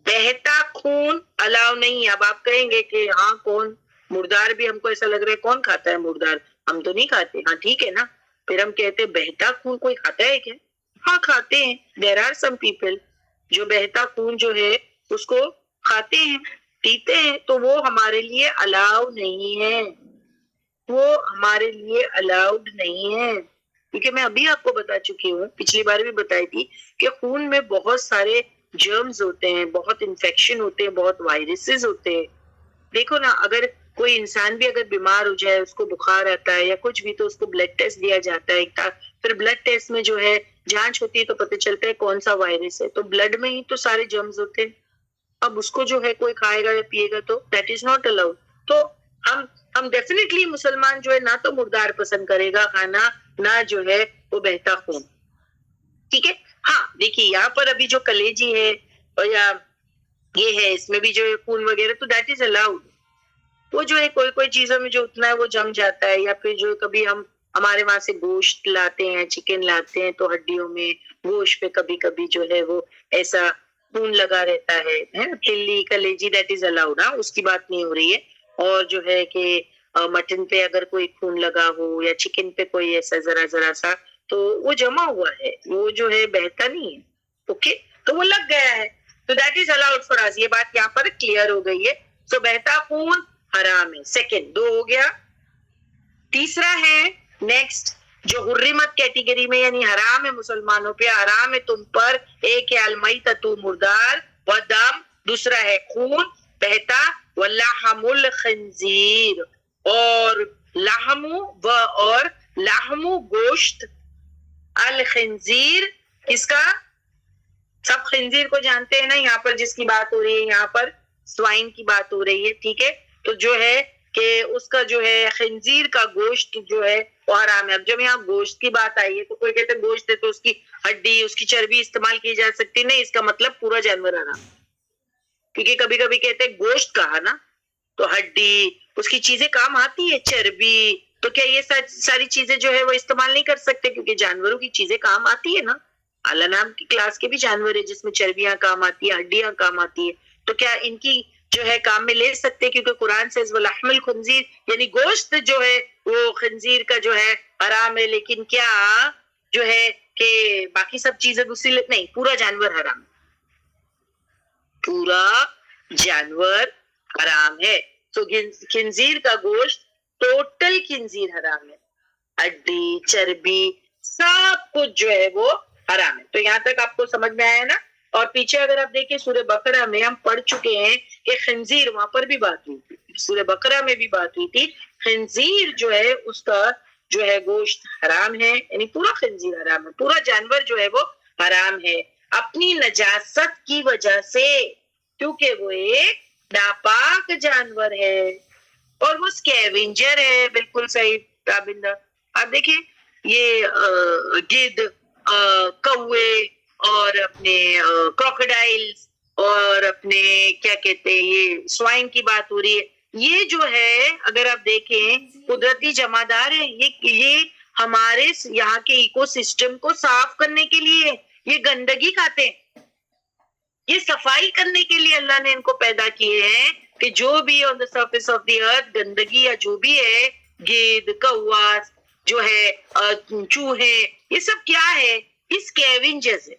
بہتا خون الاؤ نہیں. اب آپ کہیں گے کہ ہاں کون مردار بھی ہم کو ایسا لگ رہا ہے کون کھاتا ہے مردار, ہم تو نہیں کھاتے. ہاں ٹھیک ہے نا, پھر ہم کہتے بہتا خون کوئی کھاتا ہے کیا؟ ہاں کھاتے ہیں. دیر آر سم پیپل جو بہتا خون جو ہے اس کو کھاتے ہیں, پیتے ہیں. تو وہ ہمارے لیے الاؤ نہیں ہے, وہ ہمارے لیے الاؤڈ نہیں ہے. کیونکہ میں ابھی آپ کو بتا چکی ہوں, پچھلی بار بھی بتائی تھی کہ خون میں بہت سارے جرمز ہوتے ہیں, بہت انفیکشن ہوتے ہیں, بہت وائرسز ہوتے ہیں. دیکھو نا, اگر کوئی انسان بھی اگر بیمار ہو جائے, اس کو بخار آتا ہے یا کچھ بھی, تو اس کو بلڈ ٹیسٹ دیا جاتا ہے. پھر بلڈ ٹیسٹ میں جو ہے جانچ ہوتی ہے تو پتہ چلتا ہے کون سا وائرس ہے. تو بلڈ میں ہی تو سارے جرمز ہوتے ہیں. اب اس کو جو ہے کوئی کھائے گا یا پیے گا تو دیٹ از ناٹ الاؤڈ. تو ہم ڈیفینیٹلی مسلمان جو ہے نہ تو مردار پسند کرے گا کھانا, نہ جو ہے وہ بہتا خون. ٹھیک ہے. ہاں دیکھیے یہاں پر ابھی جو کلیجی ہے اور یا یہ ہے, اس میں بھی جو ہے خون وغیرہ, تو دیٹ از الاؤڈ. وہ جو ہے کوئی چیزوں میں جو اتنا ہے وہ جم جاتا ہے, یا پھر جو کبھی ہمارے وہاں سے گوشت لاتے ہیں, چکن لاتے ہیں, تو ہڈیوں میں گوشت پہ کبھی کبھی جو ہے وہ ایسا خون لگا رہتا ہے. تلی کلیجی دیٹ از الاؤڈ. ہاں اس کی بات نہیں ہو رہی ہے. اور جو ہے کہ مٹن پہ اگر کوئی خون لگا ہو یا چکن پہ کوئی ایسا ذرا سا, تو وہ جمع ہوا ہے, وہ جو ہے بہتا نہیں ہے. اوکے, تو وہ لگ گیا ہے, تو دیٹ از الاؤڈ فار اس. یہ بات یہاں پر کلیئر ہو گئی ہے. سو بہتا خون حرام ہے. سیکنڈ 2 ہو گیا. تیسرا ہے نیکسٹ جو حرمت کیٹیگری میں, یعنی حرام ہے مسلمانوں پہ, حرام ہے تم پر. ایک ہے المیتۃ مردار, ودم دوسرا ہے خون بہتا, ولحم الخنزیر, اور لحم گوشت, الخنزیر کس کا؟ سب خنزیر کو جانتے ہیں نا, یہاں پر جس کی بات ہو رہی ہے یہاں پر سوائن کی بات ہو رہی ہے. ٹھیک ہے, تو جو ہے کہ اس کا جو ہے خنزیر کا گوشت جو ہے وہ حرام ہے. اب جب یہاں گوشت کی بات آئی ہے تو کوئی کہتے ہیں گوشت ہے تو اس کی ہڈی, اس کی چربی استعمال کی جا سکتی نہیں, اس کا مطلب پورا جانور حرام. کیونکہ کبھی کبھی کہتے ہیں گوشت کہا نا, تو ہڈی اس کی چیزیں کام آتی ہے, چربی, تو کیا یہ ساری چیزیں جو ہے وہ استعمال نہیں کر سکتے؟ کیونکہ جانوروں کی چیزیں کام آتی ہے نا. اعلیٰ نام کی کلاس کے بھی جانور ہے جس میں چربیاں کام آتی ہے, ہڈیاں کام آتی ہے, تو کیا ان کی جو ہے کام میں لے سکتے؟ کیونکہ قرآن سے وَلَحْمِ الْخِنْزِيرِ یعنی گوشت جو ہے وہ خنزیر کا جو ہے حرام ہے, لیکن کیا جو ہے کہ باقی سب چیزیں دوسری نہیں, پورا جانور حرام, پورا جانور حرام ہے. تو خنزیر کا گوشت ٹوٹل خنزیر حرام ہے, ہڈی چربی سب کچھ جو ہے وہ حرام ہے. تو یہاں تک آپ کو سمجھ میں آیا نا. اور پیچھے اگر آپ دیکھیں سورہ بقرہ میں ہم پڑھ چکے ہیں کہ خنزیر, وہاں پر بھی بات ہوئی تھی, سورہ بقرہ میں بھی بات ہوئی تھی. خنزیر جو ہے اس کا جو ہے گوشت حرام ہے, یعنی پورا خنزیر حرام ہے, پورا جانور جو ہے وہ حرام ہے اپنی نجاست کی وجہ سے, کیونکہ وہ ایک ناپاک جانور ہے اور وہ سکیونجر ہے. بالکل صحیح رابندہ. آپ دیکھیں یہ گدھ, کوے, اور اپنے کروکوڈائلز, اور اپنے کیا کہتے ہیں یہ سوائن کی بات ہو رہی ہے. یہ جو ہے اگر آپ دیکھیں قدرتی جمادار ہے, یہ ہمارے یہاں کے ایکو سسٹم کو صاف کرنے کے لیے, یہ گندگی کھاتے ہیں, یہ صفائی کرنے کے لیے اللہ نے ان کو پیدا کیے ہیں کہ جو بھی آن دا سرفیس آف دی ارتھ گندگی یا جو بھی ہے, گیدھ, کوا جو ہے, چوہے, یہ سب کیا ہے؟ اس کیونجرز ہے,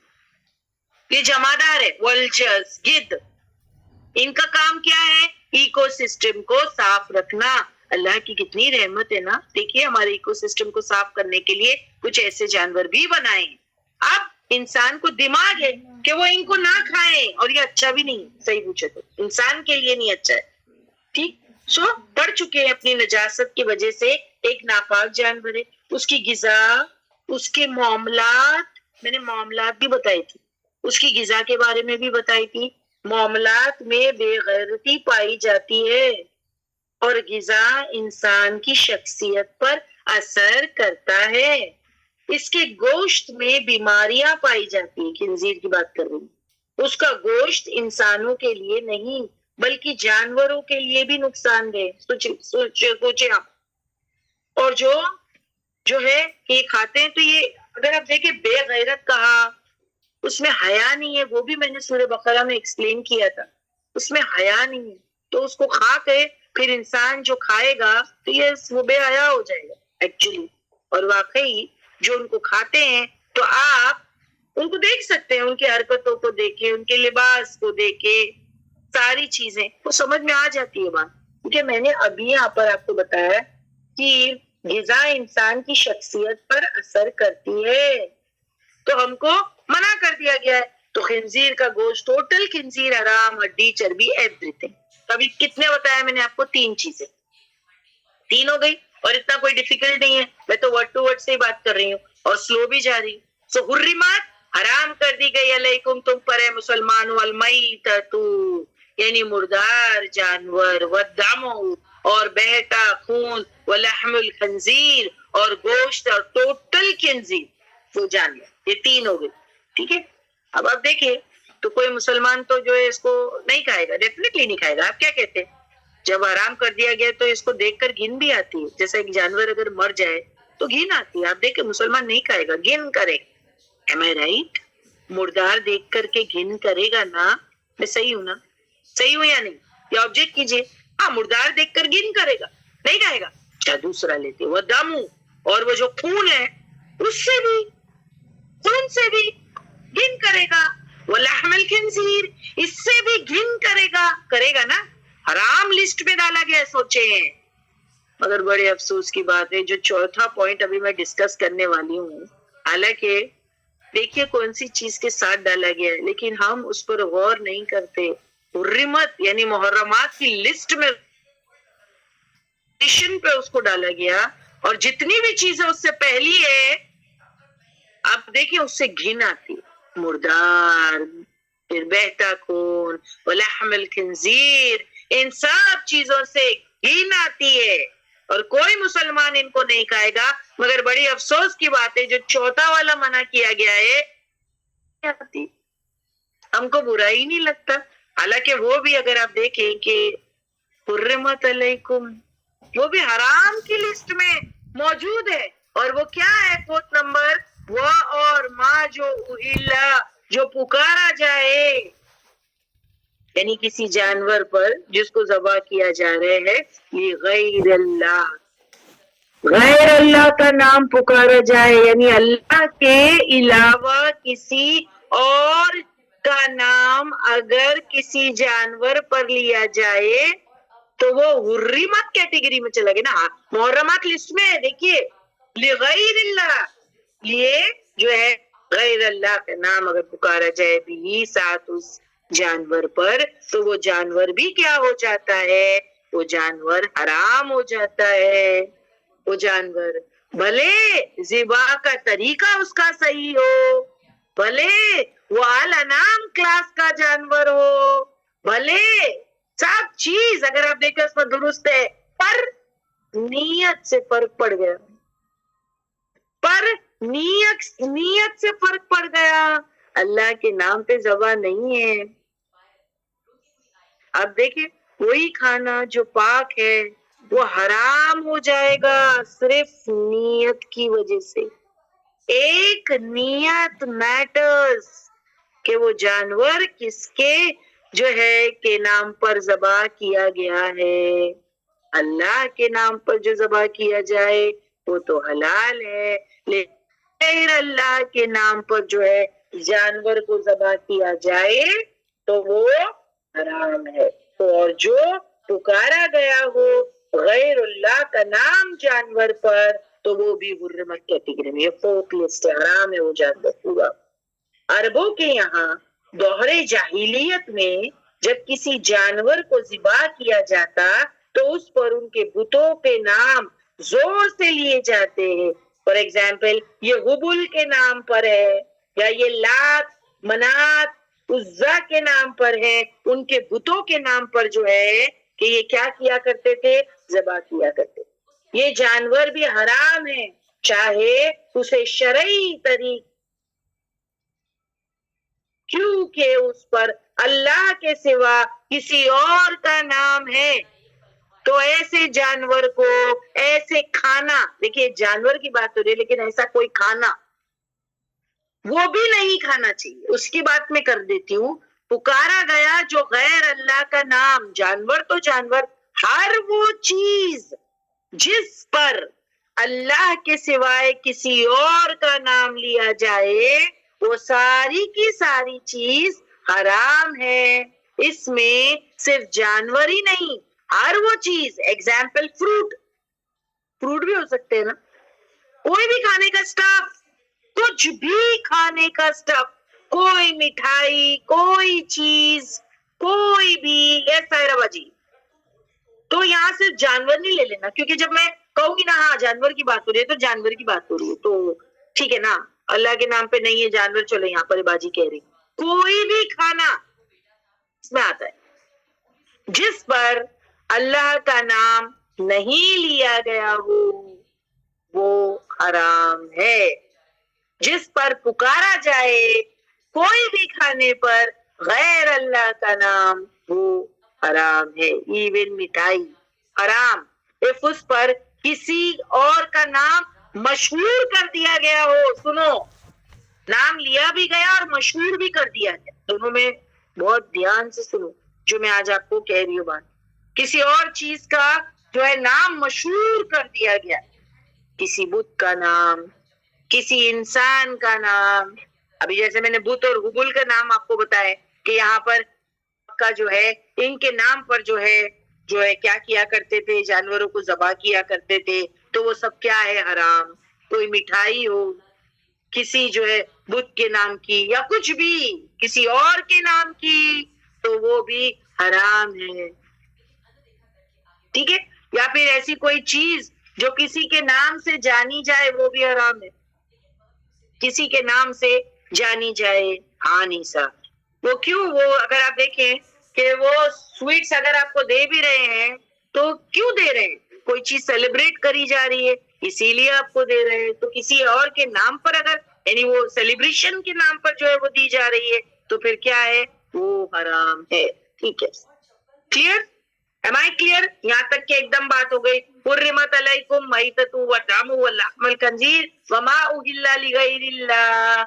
یہ جمادار ہے, ولچرز, گدھ, ان کا کام کیا ہے؟ ایکو سسٹم کو صاف رکھنا. اللہ کی کتنی رحمت ہے نا. دیکھیے ہمارے ایکو سسٹم کو صاف کرنے کے لیے کچھ ایسے جانور بھی بنائے ہیں. اب انسان کو دماغ ہے کہ وہ ان کو نہ کھائیں، اور یہ اچھا بھی نہیں، صحیح پوچھے تو انسان کے لیے نہیں اچھا ہے. ٹھیک، سو پڑھ چکے ہیں اپنی نجاست کی وجہ سے ایک ناپاک جانور ہے، اس کی غذا، اس کے معاملات، میں نے معاملات بھی بتائی تھی، اس کی غذا کے بارے میں بھی بتائی تھی. معاملات میں بے غیرتی پائی جاتی ہے، اور غذا انسان کی شخصیت پر اثر کرتا ہے. اس کے گوشت میں بیماریاں پائی جاتی ہیں، خنزیر کی بات کر رہی ہوں. اس کا گوشت انسانوں کے لیے نہیں بلکہ جانوروں کے لیے بھی نقصان دہ. سوچے آپ. اور جو ہے یہ کھاتے ہیں، تو یہ اگر آپ دیکھیں بے غیرت کہا، اس میں حیا نہیں ہے، وہ بھی میں نے سورہ بقرہ میں ایکسپلین کیا تھا، اس میں حیا نہیں ہے، تو اس کو کھا کے پھر انسان جو کھائے گا تو یہ وہ بے حیا ہو جائے گا ایکچولی. اور واقعی جو ان کو کھاتے ہیں تو آپ ان کو دیکھ سکتے ہیں، ان کی حرکتوں کو دیکھیں، ان کے لباس کو دیکھیں، ساری چیزیں وہ سمجھ میں آ جاتی ہے بات. کیونکہ میں نے ابھی یہاں پر آپ کو بتایا کہ غذا انسان کی شخصیت پر اثر کرتی ہے، تو ہم کو منع کر دیا گیا ہے. تو خنزیر کا گوشت، ٹوٹل خنزیر حرام، ہڈی، چربی، ایوری تھنگ. ابھی کتنے بتایا میں نے آپ کو؟ 3 چیزیں، 3 ہو گئی، اور اتنا کوئی ڈیفیکلٹ نہیں ہے، میں تو ورڈ ٹو ورڈ سے ہی بات کر رہی ہوں اور سلو بھی جا رہی ہوں. سو حرمات، حرام کر دی گئی، علیکم تم پر ہے مسلمانوں، المیتۃ یعنی مردار جانور، والدم اور بہتا خون، ولحم الخنزیر اور گوشت اور ٹوٹل خنزیر وہ جانور. یہ 3 ہو گئی. ٹھیک ہے، اب آپ دیکھیں تو کوئی مسلمان تو جو ہے اس کو نہیں کھائے گا، ڈیفینیٹلی نہیں کھائے گا. آپ کیا کہتے ہیں؟ جب حرام کر دیا گیا تو اس کو دیکھ کر گھن بھی آتی ہے. جیسا ایک جانور اگر مر جائے تو گھن آتی ہے. آپ دیکھیں مسلمان نہیں کھائے گا، گھن کرے. Am I right؟ مردار دیکھ کر کے گھن کرے گا نا. میں صحیح ہوں نا؟ صحیح ہوں یا نہیں؟ یا آبجیکٹ کیجئے. ہاں، مردار دیکھ کر گھن کرے گا، نہیں کھائے گا. اچھا، دوسرا لیتے وہ دم، اور وہ جو خون ہے اس سے بھی، خون سے بھی گھن کرے گا. وہ لحم الخنزیر، اس سے بھی گھن کرے گا. کرے گا نا، حرام لسٹ میں ڈالا گیا ہے. سوچے ہیں. مگر بڑے افسوس کی بات ہے، جو چوتھا پوائنٹ ابھی میں ڈسکس کرنے والی ہوں، حالانکہ دیکھیے کون سی چیز کے ساتھ ڈالا گیا ہے، لیکن ہم اس پر غور نہیں کرتے. حرمت یعنی محرمات کی لسٹ میں پہ اس کو ڈالا گیا، اور جتنی بھی چیزیں اس سے پہلی ہے آپ دیکھیں اس سے گھن آتی. مردار، پھر بہتا خون، ولحم الخنزیر، ان سب چیزوں سے گھن آتی ہے، اور کوئی مسلمان ان کو نہیں کھائے گا. مگر بڑی افسوس کی بات ہے جو چوتھا والا منع کیا گیا ہے، ہم کو برا ہی نہیں لگتا. حالانکہ وہ بھی اگر آپ دیکھیں کہ حرمت علیکم، وہ بھی حرام کی لسٹ میں موجود ہے. اور وہ کیا ہے؟ 4 نمبر، وہ اور ماں جو اہلا، جو پکارا جائے، یعنی کسی جانور پر جس کو ذبح کیا جا رہے ہے، یہ غیر اللہ، غیر اللہ کا نام پکارا جائے، یعنی اللہ کے علاوہ کسی اور کا نام اگر کسی جانور پر لیا جائے تو وہ حرمت کیٹیگری میں چلا گیا نا. محرمات لسٹ میں ہے، دیکھیے، لغیر اللہ، لیے جو ہے غیر اللہ کا نام اگر پکارا جائے بھی ساتھ اس جانور پر، تو وہ جانور بھی کیا ہو جاتا ہے؟ وہ جانور حرام ہو جاتا ہے. وہ جانور بھلے ذبح کا طریقہ اس کا صحیح ہو، بھلے وہ الانعام کلاس کا جانور ہو، بھلے سب چیز اگر آپ دیکھیں اس میں درست ہے، پر نیت سے فرق پڑ گیا، پر نیت سے فرق پڑ گیا، اللہ کے نام پہ ذبح نہیں ہے. اب دیکھیں وہی کھانا جو پاک ہے وہ حرام ہو جائے گا صرف نیت کی وجہ سے. ایک نیت میٹرز، کہ وہ جانور کس کے جو ہے کہ نام پر ذبح کیا گیا ہے. اللہ کے نام پر جو ذبح کیا جائے وہ تو حلال ہے، لیکن غیر اللہ کے نام پر جو ہے جانور کو ذبح کیا جائے تو وہ حرام ہے. اور جو پکارا گیا ہو غیر اللہ کا نام جانور پر تو وہ بھی حرمت کیٹیگری میں، یہ 4th لسٹ ہے، حرام ہے وہ جانور پورا. عربوں کے یہاں دور جاہلیت میں جب کسی جانور کو ذبح کیا جاتا تو اس پر ان کے بتوں کے نام زور سے لیے جاتے ہیں. فار ایگزامپل یہ حبل کے نام پر ہے, یا یہ لات منات عزا کے نام پر ہے, ان کے بتوں کے نام پر جو ہے کہ یہ کیا کیا کرتے تھے, ذبح کیا کرتے. یہ جانور بھی حرام ہے, چاہے اسے شرعی طریق, کیونکہ اس پر اللہ کے سوا کسی اور کا نام ہے. تو ایسے جانور کو ایسے کھانا, دیکھیے جانور کی بات ہو رہی ہے لیکن ایسا کوئی کھانا وہ بھی نہیں کھانا چاہیے. اس کی بات میں کر دیتی ہوں. پکارا گیا جو غیر اللہ کا نام, جانور تو جانور, ہر وہ چیز جس پر اللہ کے سوائے کسی اور کا نام لیا جائے وہ ساری کی ساری چیز حرام ہے. اس میں صرف جانور ہی نہیں, ہر وہ چیز. ایگزامپل فروٹ بھی ہو سکتے ہیں نا, کوئی بھی کھانے کا اسٹف, کچھ بھی کھانے کا اسٹف, کوئی مٹھائی, کوئی چیز, کوئی بھی ایسا ہے روا جی. تو یہاں صرف جانور نہیں لے لینا, کیونکہ جب میں کہوں گی نا ہاں جانور کی بات ہو رہی ہے تو جانور کی بات ہو رہی ہے, تو ٹھیک ہے نا, اللہ کے نام پہ نہیں ہے جانور, چلو یہاں پر باجی کہہ رہی کوئی بھی کھانا اس میں آتا ہے جس پر اللہ کا نام نہیں لیا گیا ہو وہ حرام ہے. جس پر پکارا جائے کوئی بھی کھانے پر غیر اللہ کا نام وہ حرام ہے. ایون مٹھائی حرام, if اس پر کسی اور کا نام مشہور کر دیا گیا ہو, سنو, نام لیا بھی گیا اور مشہور بھی کر دیا گیا, دونوں میں بہت دھیان سے سنو جو میں آج آپ کو کہہ رہی ہوں بات. کسی اور چیز کا جو ہے نام مشہور کر دیا گیا, کسی بت کا نام, کسی انسان کا نام. ابھی جیسے میں نے بت اور حبل کا نام آپ کو بتایا کہ یہاں پر کا جو ہے ان کے نام پر جو ہے کیا کیا کرتے تھے, جانوروں کو ذبح کیا کرتے تھے, تو وہ سب کیا ہے, حرام. کوئی مٹھائی ہو کسی جو ہے بت کے نام کی, یا کچھ بھی کسی اور کے نام کی, تو وہ بھی حرام ہے. ٹھیک ہے, یا پھر ایسی کوئی چیز جو کسی کے نام سے جانی جائے وہ بھی حرام ہے. کسی کے نام سے جانی جائے, ہاں نیسا, وہ کیوں, وہ اگر آپ دیکھیں کہ وہ سویٹس اگر آپ کو دے بھی رہے ہیں تو کیوں دے رہے ہیں, کوئی چیز سیلیبریٹ کری جا رہی ہے اسی لیے آپ کو دے رہے ہیں. تو کسی اور کے نام پر اگر, یعنی وہ سیلیبریشن کے نام پر جو ہے وہ دی جا رہی ہے تو پھر کیا ہے, وہ حرام ہے. ٹھیک ہے, کلیئر, ایم آئی کلیئر, یہاں تک کہ ایک دم بات ہو گئی. حرمت علیکم میتۃ ودم ولحم الخنزیر وما اہل لغیر اللہ,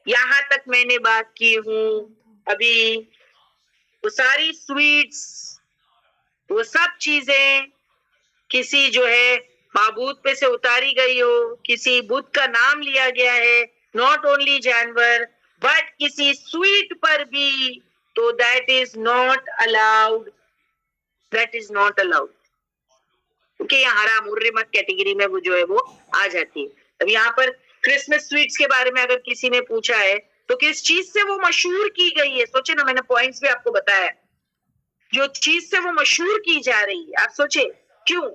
یہاں تک میں نے بات کی ہوں. ابھی وہ ساری سویٹس, وہ سب چیزیں کسی جو ہے معبود پہ سے اتاری گئی ہو, کسی بت کا نام لیا گیا ہے, ناٹ اونلی جانور بٹ کسی سویٹ پر بھی, تو that is not allowed, that is not allowed, کیونکہ یہ حرام حرمت کیٹیگری میں وہ جو ہے وہ آ جاتی ہے. اب یہاں پر کرسمس سویٹس کے بارے میں اگر کسی نے پوچھا ہے تو کس چیز سے وہ مشہور کی گئی ہے, سوچے نا, میں نے پوائنٹس بھی آپ کو بتایا, جو چیز سے وہ مشہور کی جا رہی ہے, آپ سوچے کیوں,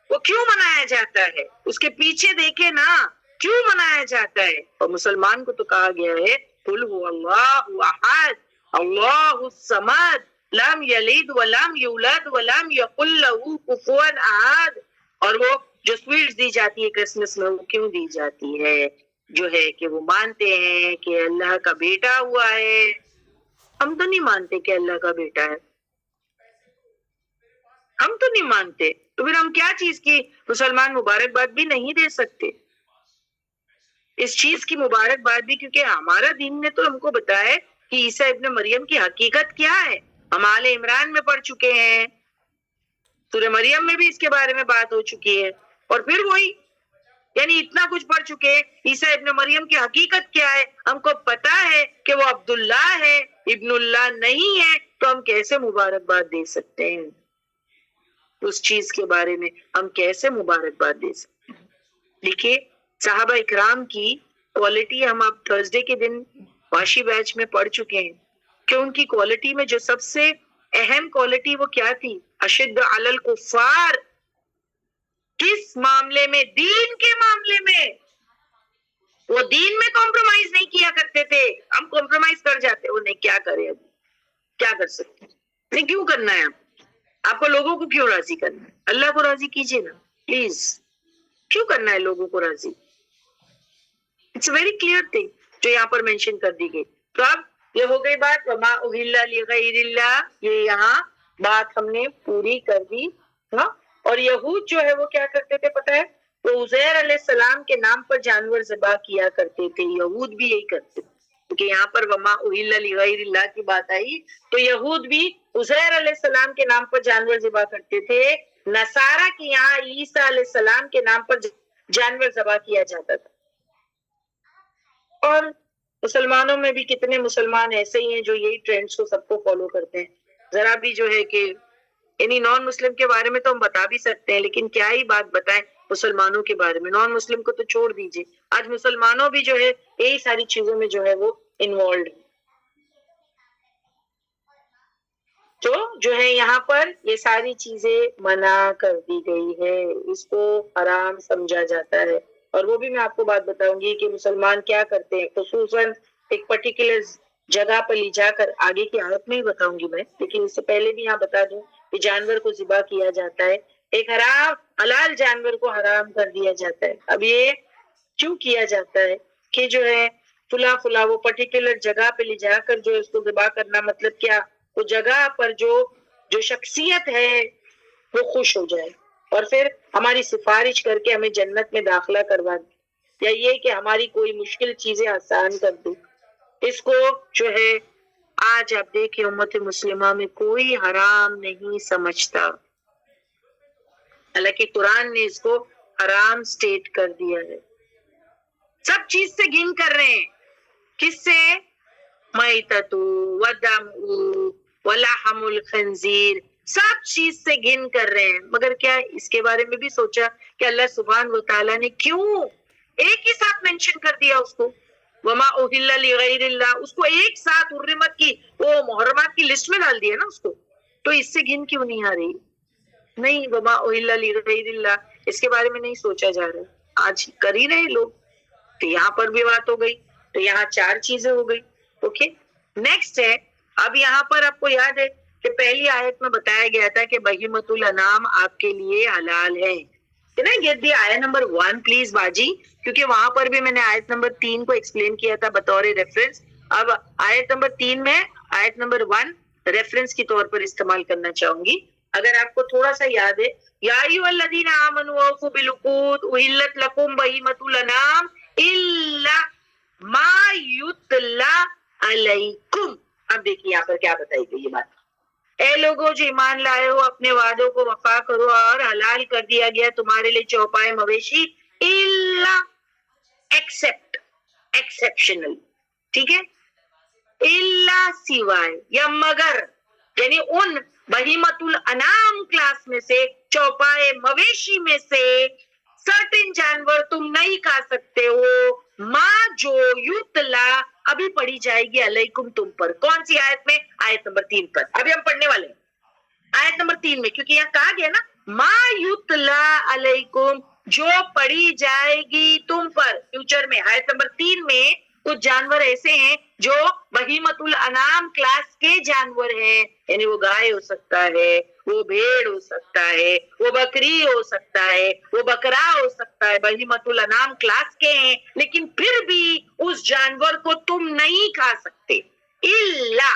وہ کیوں منایا جاتا ہے, اس کے پیچھے دیکھے نا کیوں منایا جاتا ہے. اور مسلمان کو تو کہا گیا ہے قل هو اللہ احد اللہ الصمد لم یلد ولم یولد ولم یکن له کفوا احد. اور وہ جو سویٹس دی جاتی ہے کرسمس میں, وہ کیوں دی جاتی ہے, جو ہے کہ وہ مانتے ہیں کہ اللہ کا بیٹا ہوا ہے. ہم تو نہیں مانتے کہ اللہ کا بیٹا ہے, ہم تو نہیں مانتے, تو پھر ہم کیا چیز کی مسلمان مبارکباد بھی نہیں دے سکتے, اس چیز کی مبارکباد بھی, کیونکہ ہمارا دین نے تو ہم کو بتایا کہ عیسیٰ ابن مریم کی حقیقت کیا ہے. ہم آل عمران میں پڑھ چکے ہیں, سورہ مریم میں بھی اس کے بارے میں بات ہو چکی ہے, اور پھر وہی, یعنی اتنا کچھ پڑھ چکے ہیں. عیسیٰ ابن مریم کی حقیقت کیا ہے, ہم کو پتا ہے کہ وہ عبداللہ ہے, ابن اللہ نہیں ہے, تو ہم کیسے مبارکباد دے سکتے ہیں, اس چیز کے بارے میں ہم کیسے مبارکباد دے سکتے ہیں. دیکھیے صحابہ اکرام کی کوالٹی ہم اب تھرسڈے کے دن واشی بیچ میں پڑھ چکے ہیں کہ ان کی کوالٹی میں جو سب سے اہم کوالٹی وہ کیا تھی؟ اشد علی الکفار. کس معاملے میں؟ دین کے معاملے میں. وہ دین میں کمپرومائز نہیں کیا کرتے تھے. ہم کمپرومائز کر جاتے. وہ نہیں، کیا کرے اب، کیا کر سکتے ہیں؟ نہیں، کیوں کرنا ہے آپ کو لوگوں کو کیوں راضی کرنا ہے؟ اللہ کو راضی کیجیے نا پلیز. کیوں کرنا ہے لوگوں کو راضی؟ اٹس ویری کلیئر تھنگ جو یہاں پر مینشن کر دی گئی. تو اب یہ ہو گئی بات وما اہل لغیر اللہ. یہ یہاں بات ہم نے پوری کر دی. ہاں، اور یہود جو ہے وہ کیا کرتے تھے پتہ ہے؟ وہ عزیر علیہ السلام کے نام پر جانور ذبح کیا کرتے تھے. یہود بھی یہی کرتے تھے کیونکہ یہاں پر وما اہل لغیر اللہ کی بات آئی تو یہود بھی عزیر علیہ السلام کے نام پر جانور ذبح کرتے تھے. نصارہ کے یہاں عیسیٰ علیہ السلام کے نام پر جانور ذبح کیا جاتا تھا. اور مسلمانوں میں بھی کتنے مسلمان ایسے ہی ہیں جو یہی ٹرینڈز کو سب کو فالو کرتے ہیں. ذرا بھی جو ہے کہ یعنی نان مسلم کے بارے میں تو ہم بتا بھی سکتے ہیں لیکن کیا ہی بات بتائیں مسلمانوں کے بارے میں. نان مسلم کو تو چھوڑ دیجیے، آج مسلمانوں بھی جو ہے یہی ساری چیزوں میں جو ہے وہ انوالوڈ ہیں. تو جو ہے یہاں پر یہ ساری چیزیں منع کر دی گئی ہے، اس کو حرام سمجھا جاتا ہے. اور وہ بھی میں آپ کو بات بتاؤں گی کہ مسلمان کیا کرتے ہیں، خصوصاً ایک پرٹیکولر جگہ پر لے جا کر. آگے کی آیت میں ہی بتاؤں گی میں، لیکن اس سے پہلے بھی یہاں بتا دوں کہ جانور کو ذبح کیا جاتا ہے. ایک حلال جانور کو حرام کر دیا جاتا ہے. اب یہ کیوں کیا جاتا ہے کہ جو ہے فلاں وہ پرٹیکولر جگہ پہ لے جا کر جو اس کو ذبح کرنا، مطلب کیا؟ وہ جگہ پر جو شخصیت ہے وہ خوش ہو جائے اور پھر ہماری سفارش کر کے ہمیں جنت میں داخلہ کروا دے، یا یہ کہ ہماری کوئی مشکل چیزیں آسان کر دے. اس کو جو ہے آج آپ دیکھیں امت مسلمہ میں کوئی حرام نہیں سمجھتا، حالانکہ قرآن نے اس کو حرام سٹیٹ کر دیا ہے. سب چیز سے گن کر رہے ہیں. کس سے؟ میتۃ ودم ولحم الخنزیر، سب چیز سے گن کر رہے ہیں. مگر کیا اس کے بارے میں بھی سوچا کہ اللہ سبحانہ و تعالیٰ نے کیوں ایک ہی ساتھ مینشن کر دیا اس کو؟ وما اہل لغیر اللہ، اس کو ایک ساتھ حرمت کی وہ محرمات کی لسٹ میں ڈال دیا نا اس کو. تو اس سے گن کیوں نہیں آ رہی؟ نہیں، وما اہل لغیر اللہ اس کے بارے میں نہیں سوچا جا رہا. آج کر ہی رہے لوگ. تو یہاں پر بھی بات ہو گئی. تو یہاں 4 چیزیں ہو گئی. اوکے، نیکسٹ ہے. اب یہاں پر آپ کو یاد ہے کہ پہلی آیت میں بتایا گیا تھا کہ بہیمۃ الانعام آپ کے لیے حلال ہے. گیٹ دی آیت نمبر 1 پلیز باجی، کیونکہ وہاں پر بھی میں نے آیت نمبر 3 کو ایکسپلین کیا تھا بطور ریفرنس. اب آیت نمبر 3 میں آیت نمبر 1 ریفرنس کے طور پر استعمال کرنا چاہوں گی. اگر آپ کو تھوڑا سا یاد ہے، یا ایھا الذین آمنوا اوفوا بالعقود احلت لکم بہیمۃ الانعام الا ما یتلی علیکم. اب دیکھیے یہاں پر کیا بتائی گئی یہ بات. اے لوگوں جو ایمان لائے ہو اپنے وعدوں کو وفا کرو اور حلال کر دیا گیا تمہارے لیے چوپائے مویشی الا ایکسپٹ ایکسپشنل، ٹھیک ہے، الا سوائے یا مگر، یعنی ان بہیمۃ الانعام کلاس میں سے چوپائے مویشی میں سے سرٹن جانور تم نہیں کھا سکتے ہو ماں جو یتلا ابھی پڑھی جائے گی علیکم تم پر. کون سی آیت میں؟ آیت نمبر 3 پر. ابھی ہم پڑھنے والے ہیں آیت نمبر 3 میں، کیونکہ یہاں کہا گیا نا ماں یتلا علیکم، جو پڑھی جائے گی تم پر فیوچر میں. آیت نمبر 3 میں کچھ جانور ایسے ہیں جو بہیمۃ الانعام کلاس کے جانور ہیں، یعنی وہ گائے ہو سکتا ہے، وہ بھیڑ ہو سکتا ہے، وہ بکری ہو سکتا ہے، وہ بکرا ہو سکتا ہے، بہیمۃ الانعام کلاس کے ہیں، لیکن پھر بھی اس جانور کو تم نہیں کھا سکتے الا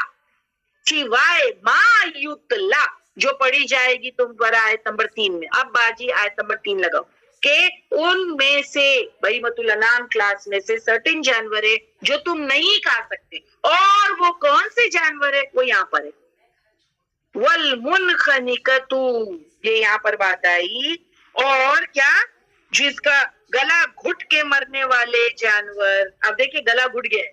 سوائے ما یتلا، جو پڑھی جائے گی تم پر آیت نمبر 3 میں. اب باجی آیت نمبر 3 لگاؤ کہ ان میں سے بہیمۃ الانعام کلاس میں سے سرٹن جانور ہے جو تم نہیں کھا سکتے. اور وہ کون سے جانور ہے؟ وہ یہاں پر ہے والمنخنقۃ، یہ یہاں پر بات آئی. اور کیا؟ جس کا گلا گھٹ کے مرنے والے جانور. اب دیکھیں گلا گھٹ گیا ہے،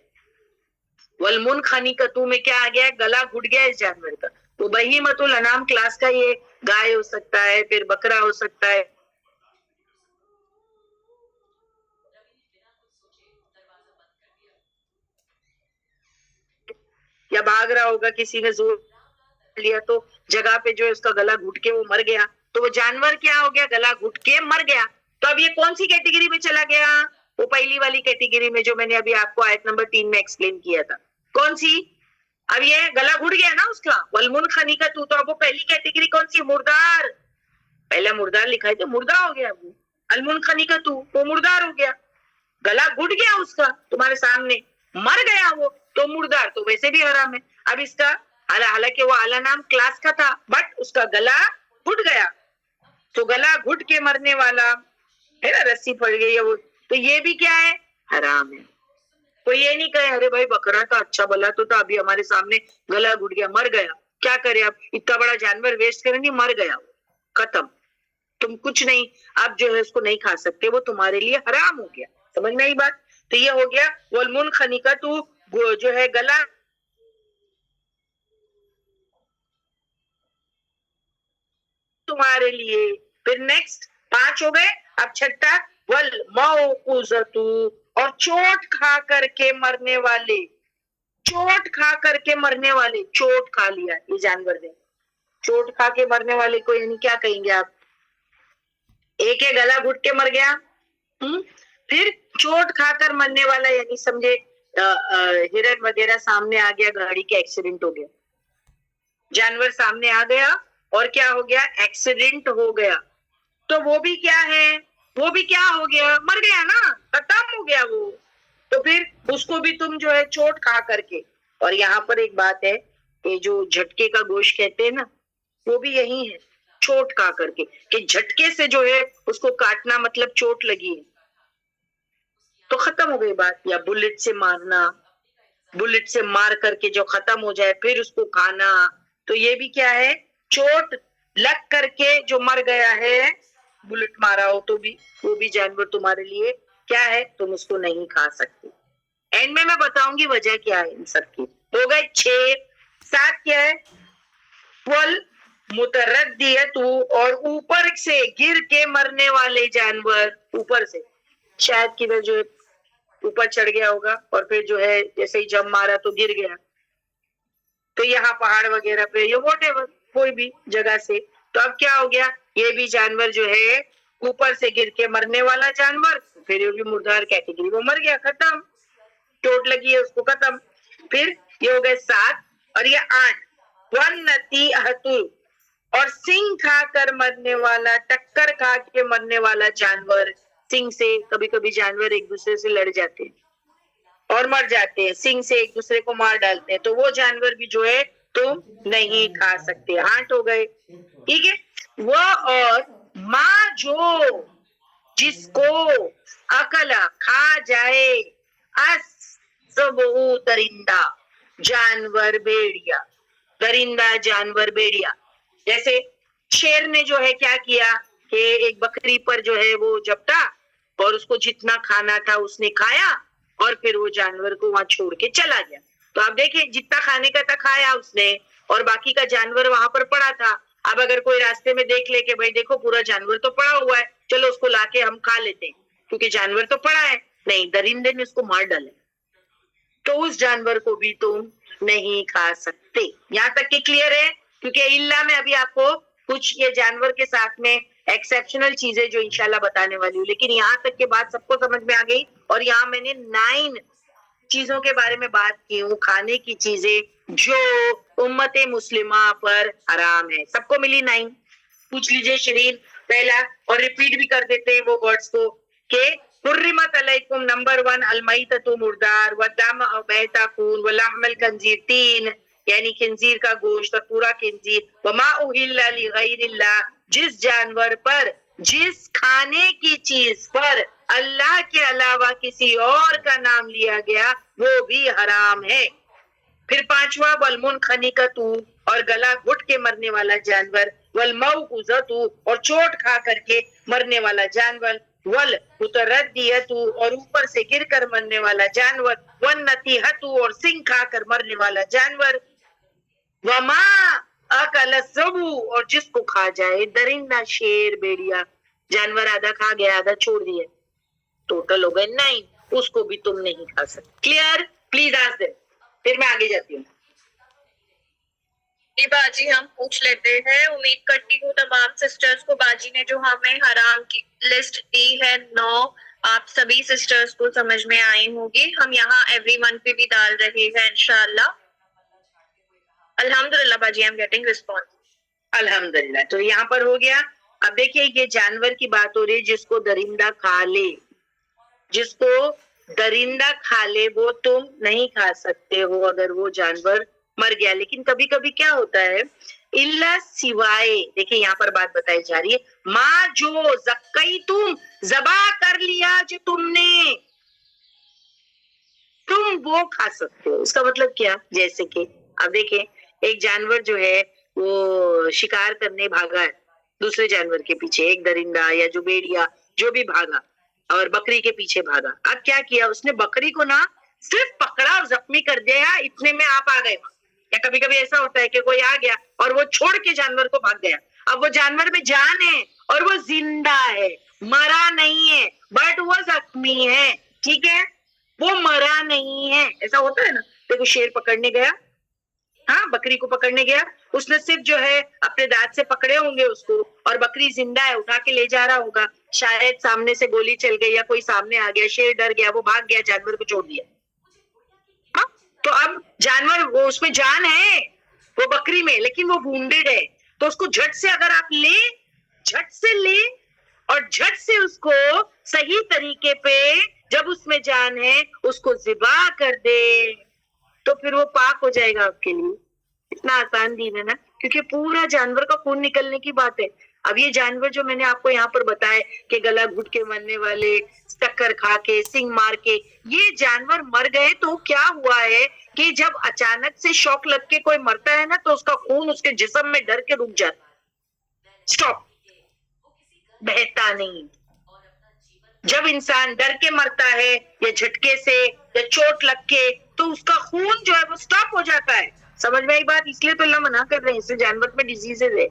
والمنخنقۃ میں کیا آ گیا ہے؟ گلا گھٹ گیا اس جانور کا. تو بہیمۃ الانعام کلاس کا یہ گائے ہو سکتا ہے، پھر بکرا ہو سکتا ہے. یا بھاگ رہا ہوگا, کسی نے زور لیا تو جگہ پہ جو ہے اس کا گلا گھٹ کے وہ مر گیا, تو وہ جانور کیا ہو گیا, گلا گھٹ کے مر گیا. تو اب یہ کون سی کیٹیگری میں چلا گیا؟ وہ پہلی والی کیٹیگری میں جو میں نے ابھی آپ کو آیت نمبر 3 میں ایکسپلین کیا تھا. کون سی؟ اب یہ گلا گھٹ گیا نا اس کا, والمنخنقۃ, تو اب وہ پہلی کیٹیگری کون سی؟ مردار. پہلا مردار لکھا ہے تو مردہ ہو گیا وہ, المنخنقۃ وہ مردار ہو گیا, گلا گھٹ گیا اس کا تمہارے سامنے, مر گیا وہ, تو مردار تو ویسے بھی حرام ہے. اب اس کا حالانکہ وہ اعلیٰ نام کلاس کا تھا, بٹ اس کا گلا گھٹ گیا, تو گلا گھٹ کے مرنے والا ہے نا, رسی پڑ گئی ہے وہ, تو یہ بھی کیا ہے؟ حرام ہے. تو یہ نہیں کہے ارے بھائی بکرا کا اچھا بلا تو تھا, ابھی ہمارے سامنے گلا گھٹ گیا, مر گیا, کیا کرے آپ, اتنا بڑا جانور ویسٹ کریں گے, مر گیا ختم, تم کچھ نہیں, آپ جو ہے اس کو نہیں کھا سکتے, وہ تمہارے لیے حرام ہو گیا. سمجھ میں آئی بات؟ تو یہ ہو گیا والمنخنقۃ, جو ہے گلا تمہارے لیے. پھر نیکسٹ 5 ہو گئے. اب چھٹا والموقوذۃ, اور چوٹ کھا کر کے مرنے والے, چوٹ کھا کر کے مرنے والے, چوٹ کھا لیا یہ جانور نے, چوٹ کھا کے مرنے والے کو یعنی کیا کہیں گے آپ؟ ایک ہے گلا گھٹ کے مر گیا, پھر چوٹ کھا کر مرنے والا یعنی سمجھے ہرن وغیرہ سامنے آ گیا, گاڑی کے ایکسیڈنٹ ہو گیا, جانور سامنے آ گیا اور کیا ہو گیا؟ ایکسیڈنٹ ہو گیا, تو وہ بھی کیا ہے؟ وہ بھی کیا ہو گیا؟ مر گیا نا, ختم ہو گیا وہ. تو پھر اس کو بھی تم جو ہے چوٹ کھا کر کے, اور یہاں پر ایک بات ہے کہ جو جھٹکے کا گوشت کہتے ہیں نا, وہ بھی یہی ہے, چوٹ کھا کر کے, کہ جھٹکے سے جو ہے اس کو کاٹنا, مطلب چوٹ لگی ہے تو ختم ہو گئی بات. یا بلٹ سے مارنا, بلٹ سے مار کر کے جو ختم ہو جائے پھر اس کو کھانا, تو یہ بھی کیا ہے؟ چوٹ لگ کر کے جو مر گیا ہے, بلٹ مارا ہو تو بھی, وہ بھی جانور تمہارے لیے کیا ہے؟ تم اس کو نہیں کھا سکتے. اینڈ میں بتاؤں گی وجہ کیا ہے ان سب کی. ہو گئے 6. 7 کیا ہے؟ والمتردیۃ, اور اوپر سے گر کے مرنے والے جانور, اوپر سے شاید کدھر جو اوپر چڑھ گیا ہوگا اور پھر جو ہے جیسے ہی جم مارا تو گر گیا, تو یہاں پہاڑ وغیرہ پہ یا واٹ ایور کوئی بھی جگہ سے, تو اب کیا ہو گیا؟ یہ بھی جانور جو ہے اوپر سے گر کے مرنے والا جانور, پھر یہ بھی مردار کیٹیگری, وہ مر گیا, ختم, چوٹ لگی ہے اس کو, ختم. پھر یہ ہو گئے 7 اور یہ 8. والنطیحۃ, اور سنگ کھا کر مرنے والا, ٹکر کھا کے مرنے والا جانور, سنگ سے کبھی کبھی جانور ایک دوسرے سے لڑ جاتے ہیں اور مر جاتے ہیں, سنگ سے ایک دوسرے کو مار ڈالتے ہیں, تو وہ جانور بھی جو ہے تم نہیں کھا سکتے. 8 ہو گئے, ٹھیک ہے. وہ اور ماں جو جس کو اکلا کھا جائے, السبع درندہ, جانور بیڑیا, درندہ جانور بیڑیا. جیسے شیر نے جو ہے کیا کیا کہ ایک بکری پر جو ہے وہ جپٹا اور اس کو جتنا کھانا تھا اس نے کھایا اور پھر وہ جانور کو وہاں چھوڑ کے چلا گیا. تو آپ دیکھیں جتنا کھانے کا تھا کھایا اس نے, اور باقی کا جانور وہاں پر پڑا تھا. اب اگر کوئی راستے میں دیکھ لے کہ بھائی دیکھو پورا جانور تو پڑا ہوا ہے, چلو اس کو لا کے ہم کھا لیتے ہیں کیونکہ جانور تو پڑا ہے, نہیں, درندے نے اس کو مار ڈالے, تو اس جانور کو بھی تم نہیں کھا سکتے. یہاں تک کہ کلیئر ہے؟ کیونکہ اللہ میں ابھی آپ کو کچھ یہ جانور کے ساتھ میں ایکسیپشنل چیزیں جو انشاءاللہ بتانے والی ہوں, لیکن یہاں تک کے بات سب کو سمجھ میں آ گئی. اور یہاں میں نے 9 چیزوں کے بارے میں بات کی ہوں, کھانے کی چیزیں جو امت مسلمہ پر حرام ہے. سب کو ملی 9؟ پوچھ لیجئے شرین پہلا, اور ریپیٹ بھی کر دیتے ہیں وہ ورڈز کو کہ حرمت علیکم, نمبر 1 المیتۃ, مردار, والدم بہتا خون, ولحم الخنزیر, 3 یعنی خنزیر کا گوشت اور پورا خنزیر, وما اہل لغیر اللہ, جس جانور پر, جس کھانے کی چیز پر اللہ کے علاوہ کسی اور کا نام لیا گیا وہ بھی حرام ہے. پھر 5واں والمنخنقۃ, اور گلا گھٹ کے مرنے والا جانور, والموقوذۃ, اور چوٹ کھا کر کے مرنے والا جانور, والمتردیۃ, اور اوپر سے گر کر مرنے والا جانور, والنطیحۃ, اور سنگ کھا کر مرنے والا جانور, وما اکل السبع, اور جس کو کھا جائے درندہ, شیر, بیڑیا, جانور آدھا کھا گیا آدھا چھوڑ دیا, ٹوٹل ہو گئے 9, اس کو بھی تم نہیں کھا سکتے. کلیئر؟ Please ask them. پھر میں آگے جاتی ہوں. جی باجی ہم پوچھ لیتے ہیں. امید کرتی ہوں تمام سسٹرز کو باجی نے جو ہمیں حرام کی لسٹ دی ہے 9 آپ سبھی سسٹرز کو سمجھ میں آئی ہوگی. ہم یہاں ایوری منتھ پہ بھی ڈال رہے ہیں انشاءاللہ. الحمدللہ باجی I'm getting response. الحمدللہ. تو یہاں پر ہو گیا. اب دیکھیے یہ جانور کی بات ہو رہی ہے جس کو درندہ کھا لے, جس کو درندہ کھا لے وہ تم نہیں کھا سکتے ہو اگر وہ جانور مر گیا. لیکن کبھی کبھی کیا ہوتا ہے, اللہ سوائے, دیکھیں یہاں پر بات بتائی جا رہی ہے, ماں جو زکی تم ذبح کر لیا جو تم نے, تم وہ کھا سکتے ہو. اس کا مطلب کیا, جیسے کہ اب دیکھیں ایک جانور جو ہے وہ شکار کرنے بھاگا ہے دوسرے جانور کے پیچھے, ایک درندہ یا جو بھیڑیا جو بھی بھاگا اور بکری کے پیچھے بھاگا. اب کیا کیا اس نے, بکری کو نہ صرف پکڑا اور زخمی کر دیا, اتنے میں آپ آ گئے. یا کبھی کبھی ایسا ہوتا ہے کہ کوئی آ گیا اور وہ چھوڑ کے جانور کو بھاگ گیا. اب وہ جانور میں جان ہے اور وہ زندہ ہے, مرا نہیں ہے, بٹ وہ زخمی ہے. ٹھیک ہے, وہ مرا نہیں ہے. ایسا ہوتا ہے نا, دیکھو شیر پکڑنے گیا, ہاں بکری کو پکڑنے گیا, اس نے صرف جو ہے اپنے دانت سے پکڑے ہوں گے اس کو, اور بکری زندہ ہے اٹھا کے لے جا رہا ہوگا. شاید سامنے سے گولی چل گئی یا کوئی سامنے آ گیا, شیر ڈر گیا, وہ بھاگ گیا, جانور کو چھوڑ دیا. ہاں تو اب جانور وہ اس میں جان ہے وہ بکری میں, لیکن وہ وونڈیڈ ہے. تو اس کو جھٹ سے اگر آپ لے, جھٹ سے لے اور جھٹ سے اس کو صحیح طریقے پہ جب اس میں جان ہے اس کو ذبح کر دے تو پھر وہ پاک ہو جائے گا آپ کے لیے. اتنا آسان دین ہے نا, کیونکہ پورا جانور کا خون نکلنے کی بات ہے. اب یہ جانور جو میں نے آپ کو یہاں پر بتائے کہ گلا گھٹ کے مرنے والے, ٹکر کھا کے, سنگ مار کے, یہ جانور مر گئے. تو کیا ہوا ہے کہ جب اچانک سے شوک لگ کے کوئی مرتا ہے نا تو اس کا خون اس کے جسم میں ڈر کے رک جاتا, سٹاپ, بہتا نہیں. جب انسان ڈر کے مرتا ہے یا جھٹکے سے یا چوٹ لگ کے تو اس کا خون جو ہے وہ سٹاپ ہو جاتا ہے. سمجھ میں ایک بات, اس لیے تو اللہ منع کر رہے ہیں, اس سے جانور میں ڈیزیزز ہے,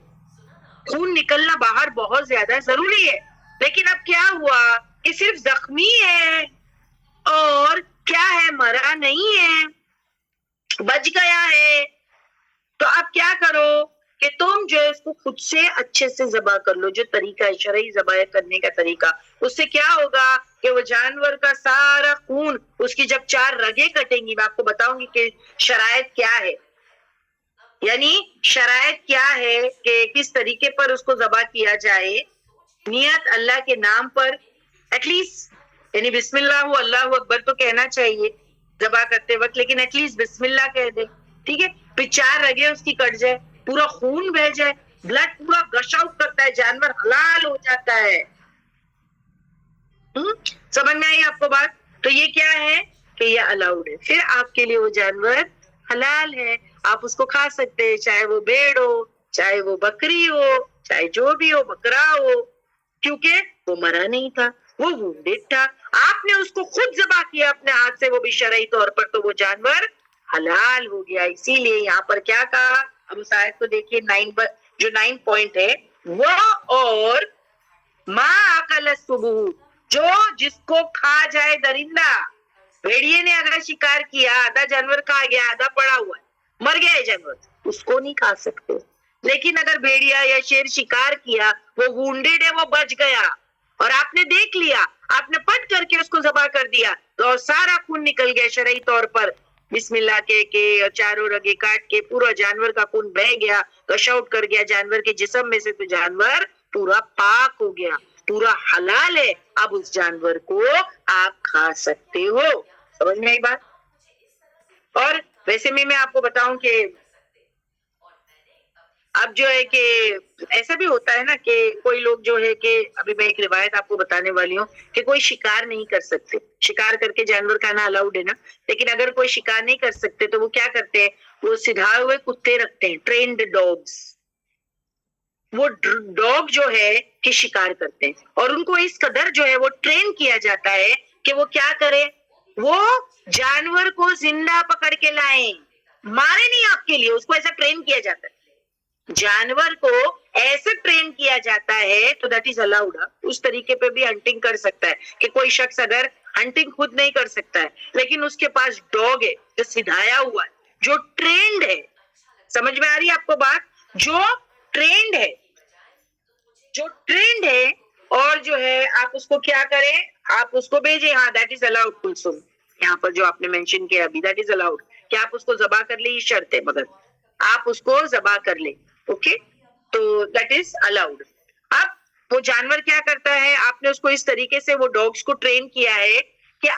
خون نکلنا باہر بہت زیادہ ضروری ہے. لیکن اب کیا ہوا کہ صرف زخمی ہے اور کیا ہے, مرا نہیں ہے, بچ گیا ہے. تو اب کیا کرو کہ تم جو ہے اس کو خود سے اچھے سے ذبح کر لو, جو طریقہ ہے شرعی ذبح کرنے کا طریقہ. اس سے کیا ہوگا کہ وہ جانور کا سارا خون, اس کی جب 4 رگیں کٹیں گی, میں آپ کو بتاؤں گی کہ شرائط کیا ہے, یعنی شرائط کیا ہے کہ کس طریقے پر اس کو ذبح کیا جائے. نیت اللہ کے نام پر, ایٹ لیسٹ یعنی بسم اللہ اللہ اکبر تو کہنا چاہیے ذبح کرتے وقت, لیکن ایٹ لیسٹ بسم اللہ کہہ دے. ٹھیک ہے, پھر 4 رگیں اس کی کٹ جائے, پورا خون بہ جائے, بلڈ پورا گش آؤٹ کرتا ہے, جانور حلال ہو جاتا ہے. سمجھ میں آئی آپ کو بات؟ تو یہ کیا ہے کہ یہ الاؤڈ ہے, پھر آپ کے لیے وہ جانور حلال ہے, آپ اس کو کھا سکتے ہیں, چاہے وہ بھیڑ ہو, چاہے وہ بکری ہو, چاہے جو بھی ہو, بکرا ہو, کیونکہ وہ مرا نہیں تھا, وہ وونڈیڈ تھا. آپ نے اس کو خود ذبح کیا اپنے ہاتھ سے, وہ بھی شرعی طور پر, تو وہ جانور حلال ہو گیا. اسی لیے یہاں پر کیا کہا, اب اس آیت کو دیکھیے 9 پوائنٹ ہے, وہ اور ما اکل السبع, جو جس کو کھا جائے درندہ. بھیڑیے نے اگر شکار کیا, آدھا جانور کھا گیا, آدھا پڑا ہوا ہے, مر گیا ہے جانور, اس کو نہیں کھا سکتے. لیکن اگر بھیڑیا یا شیر شکار کیا, وہ وونڈیڈ ہے, وہ بچ گیا, اور آپ نے دیکھ لیا, آپ نے پٹ کر کے اس کو ذبح کر دیا, تو سارا خون نکل گیا شرعی طور پر, بسم اللہ کہہ کے اور 4 رگیں کاٹ کے پورا جانور کا خون بہ گیا, گش آؤٹ کر گیا جانور کے جسم میں سے, تو جانور پورا پاک ہو گیا, پورا حلال ہے. اب اس جانور کو آپ کھا سکتے ہو. سمجھ میں آئی بات؟ اور ویسے میں آپ کو بتاؤں کہ اب جو ہے کہ ایسا بھی ہوتا ہے نا کہ کوئی لوگ جو ہے کہ ابھی میں ایک روایت آپ کو بتانے والی ہوں کہ کوئی شکار نہیں کر سکتے, شکار کر کے جانور کھانا الاؤڈ ہے نا, لیکن اگر کوئی شکار نہیں کر سکتے تو وہ کیا کرتے ہیں, وہ سدھائے ہوئے کتے رکھتے ہیں, ٹرینڈ ڈاگز. وہ ڈاگ جو ہے کہ شکار کرتے ہیں, اور ان کو اس قدر جو ہے وہ ٹرین کیا جاتا ہے کہ وہ کیا کرے, وہ جانور کو زندہ پکڑ کے لائیں, مارے نہیں آپ کے لیے, اس کو ایسا ٹرین کیا جاتا ہے, جانور کو ایسے ٹرین کیا جاتا ہے, تو دیٹ از الاؤڈ. اس طریقے پہ بھی ہنٹنگ کر سکتا ہے کہ کوئی شخص اگر ہنٹنگ خود نہیں کر سکتا ہے لیکن اس کے پاس ڈاگ ہے جو سدھایا ہوا ہے, جو ٹرینڈ ہے, سمجھ میں آ رہی ہے آپ کو بات؟ جو ٹرینڈ ہے اور جو ہے آپ اس کو کیا کریں, آپ اس کو بھیجیں. ہاں دیٹ از الاؤڈ کلثوم, یہاں پر جو آپ نے مینشن کیا ابھی, دیٹ از الاؤڈ کہ آپ اس کو ذبح کر لیں, یہ شرط ہے, مگر آپ اس کو ذبح کر لیں. اوکے, تو دیٹ از الاؤڈ. اب وہ جانور کیا کرتا ہے, آپ نے اس کو اس طریقے سے وہ ڈاگس کو ٹرین کیا ہے کہ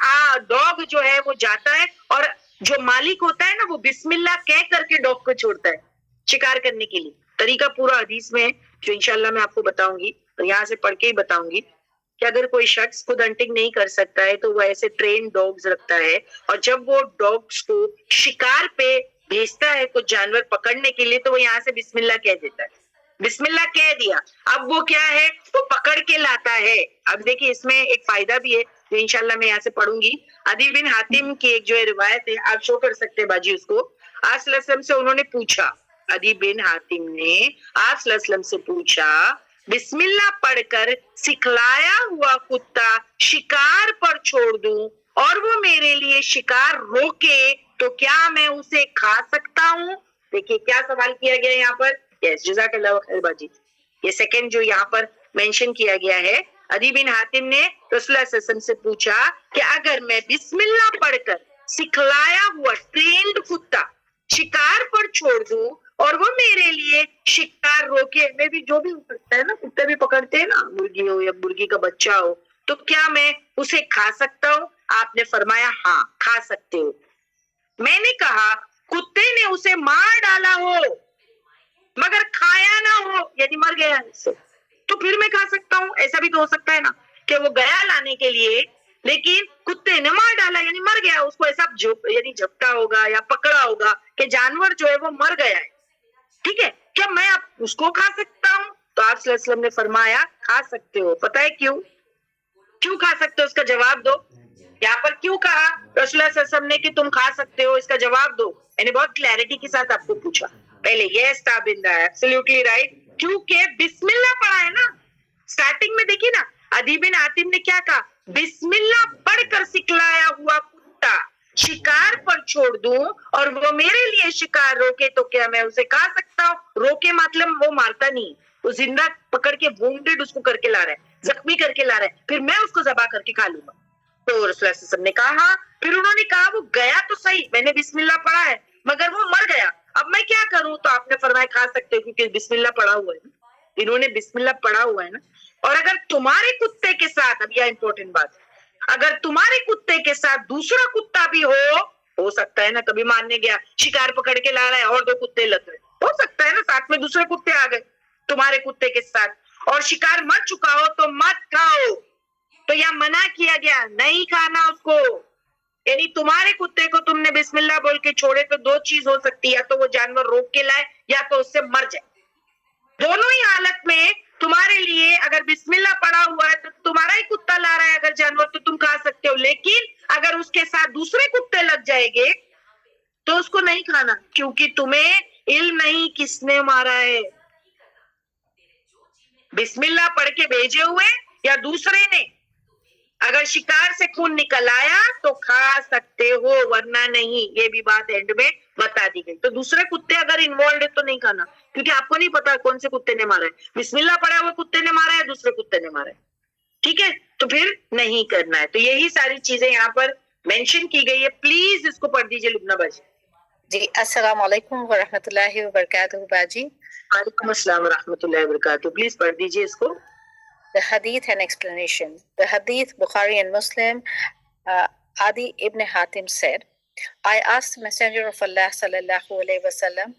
ڈاگ جو ہے وہ جاتا ہے اور جو مالک ہوتا ہے نا وہ بسم اللہ کہہ کر کے ڈاگ کو چھوڑتا ہے شکار کرنے کے لیے. طریقہ پورا حدیث میں ہے جو انشاءاللہ میں آپ کو بتاؤں گی, تو یہاں سے پڑھ کے ہی بتاؤں گی کہ اگر کوئی شخص خود ہنٹنگ نہیں کر سکتا ہے تو وہ ایسے ٹرین ڈاگز رکھتا ہے, اور جب وہ ڈاگز کو شکار پہ بھیجتا ہے کچھ جانور پکڑنے کے لیے تو وہ یہاں سے بسم اللہ کہہ دیتا ہے. بسم اللہ کہہ دیا, اب وہ کیا ہے, وہ پکڑ کے لاتا ہے. اب دیکھیں اس میں ایک فائدہ بھی ہے جو انشاءاللہ میں یہاں سے پڑھوں گی. عدی بن حاتم کی ایک جو ہے روایت ہے, آپ شو کر سکتے ہیں باجی اس کو. آپ صلی اللہ علیہ وسلم سے انہوں نے پوچھا, عدی بن حاتم نے آپ صلی اللہ علیہ وسلم سے پوچھا, بسم اللہ پڑھ کر سکھلایا ہوا کتا شکار پر چھوڑ دوں اور وہ میرے لیے شکار روکے تو کیا میں اسے کھا سکتا ہوں؟ دیکھیے کیا سوال کیا گیا یہاں پر. یس, جزاک اللہ خیر باجی. یہ سیکنڈ جو یہاں پر مینشن کیا گیا ہے, عدی بن حاتم نے رسول اللہ صلی اللہ علیہ وسلم سے پوچھا کہ اگر میں بسم اللہ پڑھ کر سکھلایا ہوا ٹرینڈ کتا شکار پر چھوڑ دوں اور وہ میرے لیے شکار روکے, میں بھی جو بھی ہو سکتا ہے نا, کتے بھی پکڑتے ہیں نا, مرغی ہو یا مرغی کا بچہ ہو, تو کیا میں اسے کھا سکتا ہوں؟ آپ نے فرمایا ہاں کھا سکتے ہو. میں نے کہا کتے نے اسے مار ڈالا ہو مگر کھایا نہ ہو, یعنی مر گیا اس سے, تو پھر میں کھا سکتا ہوں. ایسا بھی تو ہو سکتا ہے نا کہ وہ گیا لانے کے لیے لیکن کتے نے مار ڈالا یعنی مر گیا, اس کو ایسا یعنی جھپٹا ہوگا یا پکڑا ہوگا کہ جانور جو ہے وہ مر گیا ہے. ٹھیک ہے, کیا میں آپ اس کو کھا سکتا ہوں؟ تو آپ صلی اللہ علیہ وسلم نے فرمایا کھا سکتے ہو. پتہ ہے کیوں کھا سکتے ہو, اس کا جواب دو. یہاں پر کیوں کہا رسول اللہ صلی اللہ علیہ وسلم نے کہ تم کھا سکتے ہو, اس کا جواب دو. یعنی بہت کلیئرٹی کے ساتھ آپ کو پوچھا. پہلے یس تابندہ ہے, ایبسلیوٹلی رائٹ, کیونکہ بسم اللہ پڑھا ہے نا سٹارٹنگ میں. دیکھیے نا عدی بن حاتم نے کیا کہا, بسم اللہ پڑھ کر سکھلایا ہوا کتا شکار پر چھوڑ دوں اور وہ میرے لیے شکار روکے تو کیا میں اسے کھا سکتا ہوں؟ روکے مطلب وہ مارتا نہیں, وہ زندہ پکڑ کے وونڈڈ اس کو کر کے لا رہا ہے, زخمی کر کے لا رہا ہے, پھر میں اس کو ذبح کر کے کھا لوں گا. تو رسول اللہ صلی اللہ علیہ وسلم نے کہا ہاں. پھر انہوں نے کہا وہ گیا تو صحیح, میں نے بسم اللہ پڑھا ہے مگر وہ مر گیا, اب میں کیا کروں؟ تو آپ نے فرمایا کھا سکتے ہو کیونکہ بسم اللہ پڑھا ہوا ہے نا, انہوں نے بسم اللہ پڑھا ہوا ہے نا. اور اگر تمہارے کتے کے ساتھ, اب یہ امپورٹنٹ بات, اگر تمہارے کتے کے ساتھ دوسرا کتا بھی ہو سکتا ہے نا, کبھی مارنے گیا شکار پکڑ کے لا رہا ہے اور دو کتے لگ رہے, ہو سکتا ہے نا ساتھ میں دوسرے کتے آ گئے تمہارے کتے کے ساتھ, اور شکار مر چکا ہو تو مت کھاؤ. تو یا منع کیا گیا نہیں کھانا اس کو, یعنی تمہارے کتے کو تم نے بسم اللہ بول کے چھوڑے تو دو چیز ہو سکتی ہے, یا تو وہ جانور روک کے لائے یا تو اس سے مر جائے. دونوں ہی حالت میں تمہارے لیے اگر بسم اللہ پڑا ہوا ہے تو تمہارا ہی کتا لا رہا ہے اگر جانور, تو تم کھا سکتے ہو. لیکن اگر اس کے ساتھ دوسرے کتے لگ جائے گے تو اس کو نہیں کھانا, کیونکہ تمہیں علم نہیں کس نے مارا ہے, بسم اللہ پڑھ کے بھیجے ہوئے یا دوسرے نے. اگر شکار سے خون نکل آیا تو کھا سکتے ہو ورنہ نہیں, یہ بھی بات اینڈ میں بتا دی گئی. تو دوسرے کتے اگر انوالوڈ ہے تو نہیں کھانا, کیونکہ آپ کو نہیں پتا کون سے کتے نے مارا ہے, بسم اللہ پڑھا ہوا کتے نے مارا ہے دوسرے کتے نے مارا ہے. ٹھیک ہے, تو پھر نہیں کرنا ہے. تو یہی ساری چیزیں یہاں پر مینشن کی گئی ہے. پلیز اس کو پڑھ دیجیے لبنہ باجی. جی السلام علیکم ورحمۃ اللہ وبرکاتہ باجی. وعلیکم السلام ورحمۃ اللہ وبرکاتہ. پلیز پڑھ دیجیے اس کو. The Hadith and explanation. The Hadith, Bukhari and Muslim, Adi ibn Hatim said, I asked the Messenger of Allah sallallahu alaihi wasallam,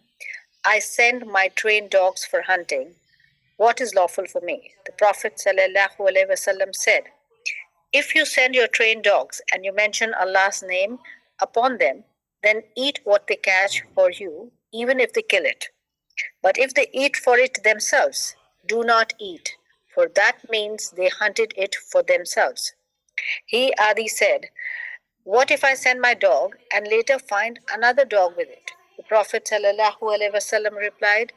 I send my trained dogs for hunting. What is lawful for me? The Prophet sallallahu alaihi wasallam said, if you send your trained dogs and you mention Allah's name upon them, then eat what they catch for you, even if they kill it. But if they eat for it themselves, do not eat, for that means they hunted it for themselves. He, Adi, said, what if I send my dog and later find another dog with it? The Prophet ﷺ replied,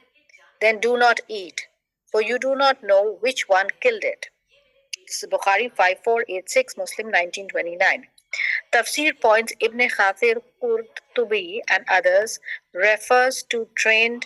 then do not eat, for you do not know which one killed it. This is Bukhari 5486, Muslim 1929. Tafsir points Ibn Khathir, Qurtubi and others refers to trained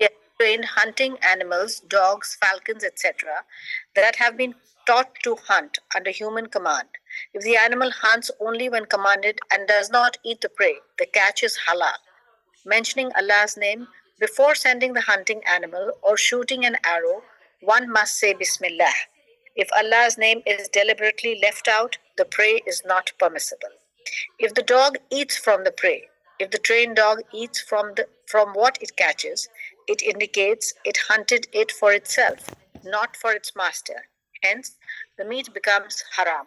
yes, trained hunting animals, dogs, falcons, etc., that have been taught to hunt under human command. If the animal hunts only when commanded and does not eat the prey, the catch is halal. Mentioning Allah's name before sending the hunting animal or shooting an arrow, one must say Bismillah. If Allah's name is deliberately left out, the prey is not permissible. If the dog eats from the prey, if the trained dog eats from what it catches, it indicates it hunted it for itself, not for its master. Hence, the meat becomes haram.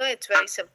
So it's very simple.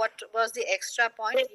what was the extra point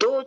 2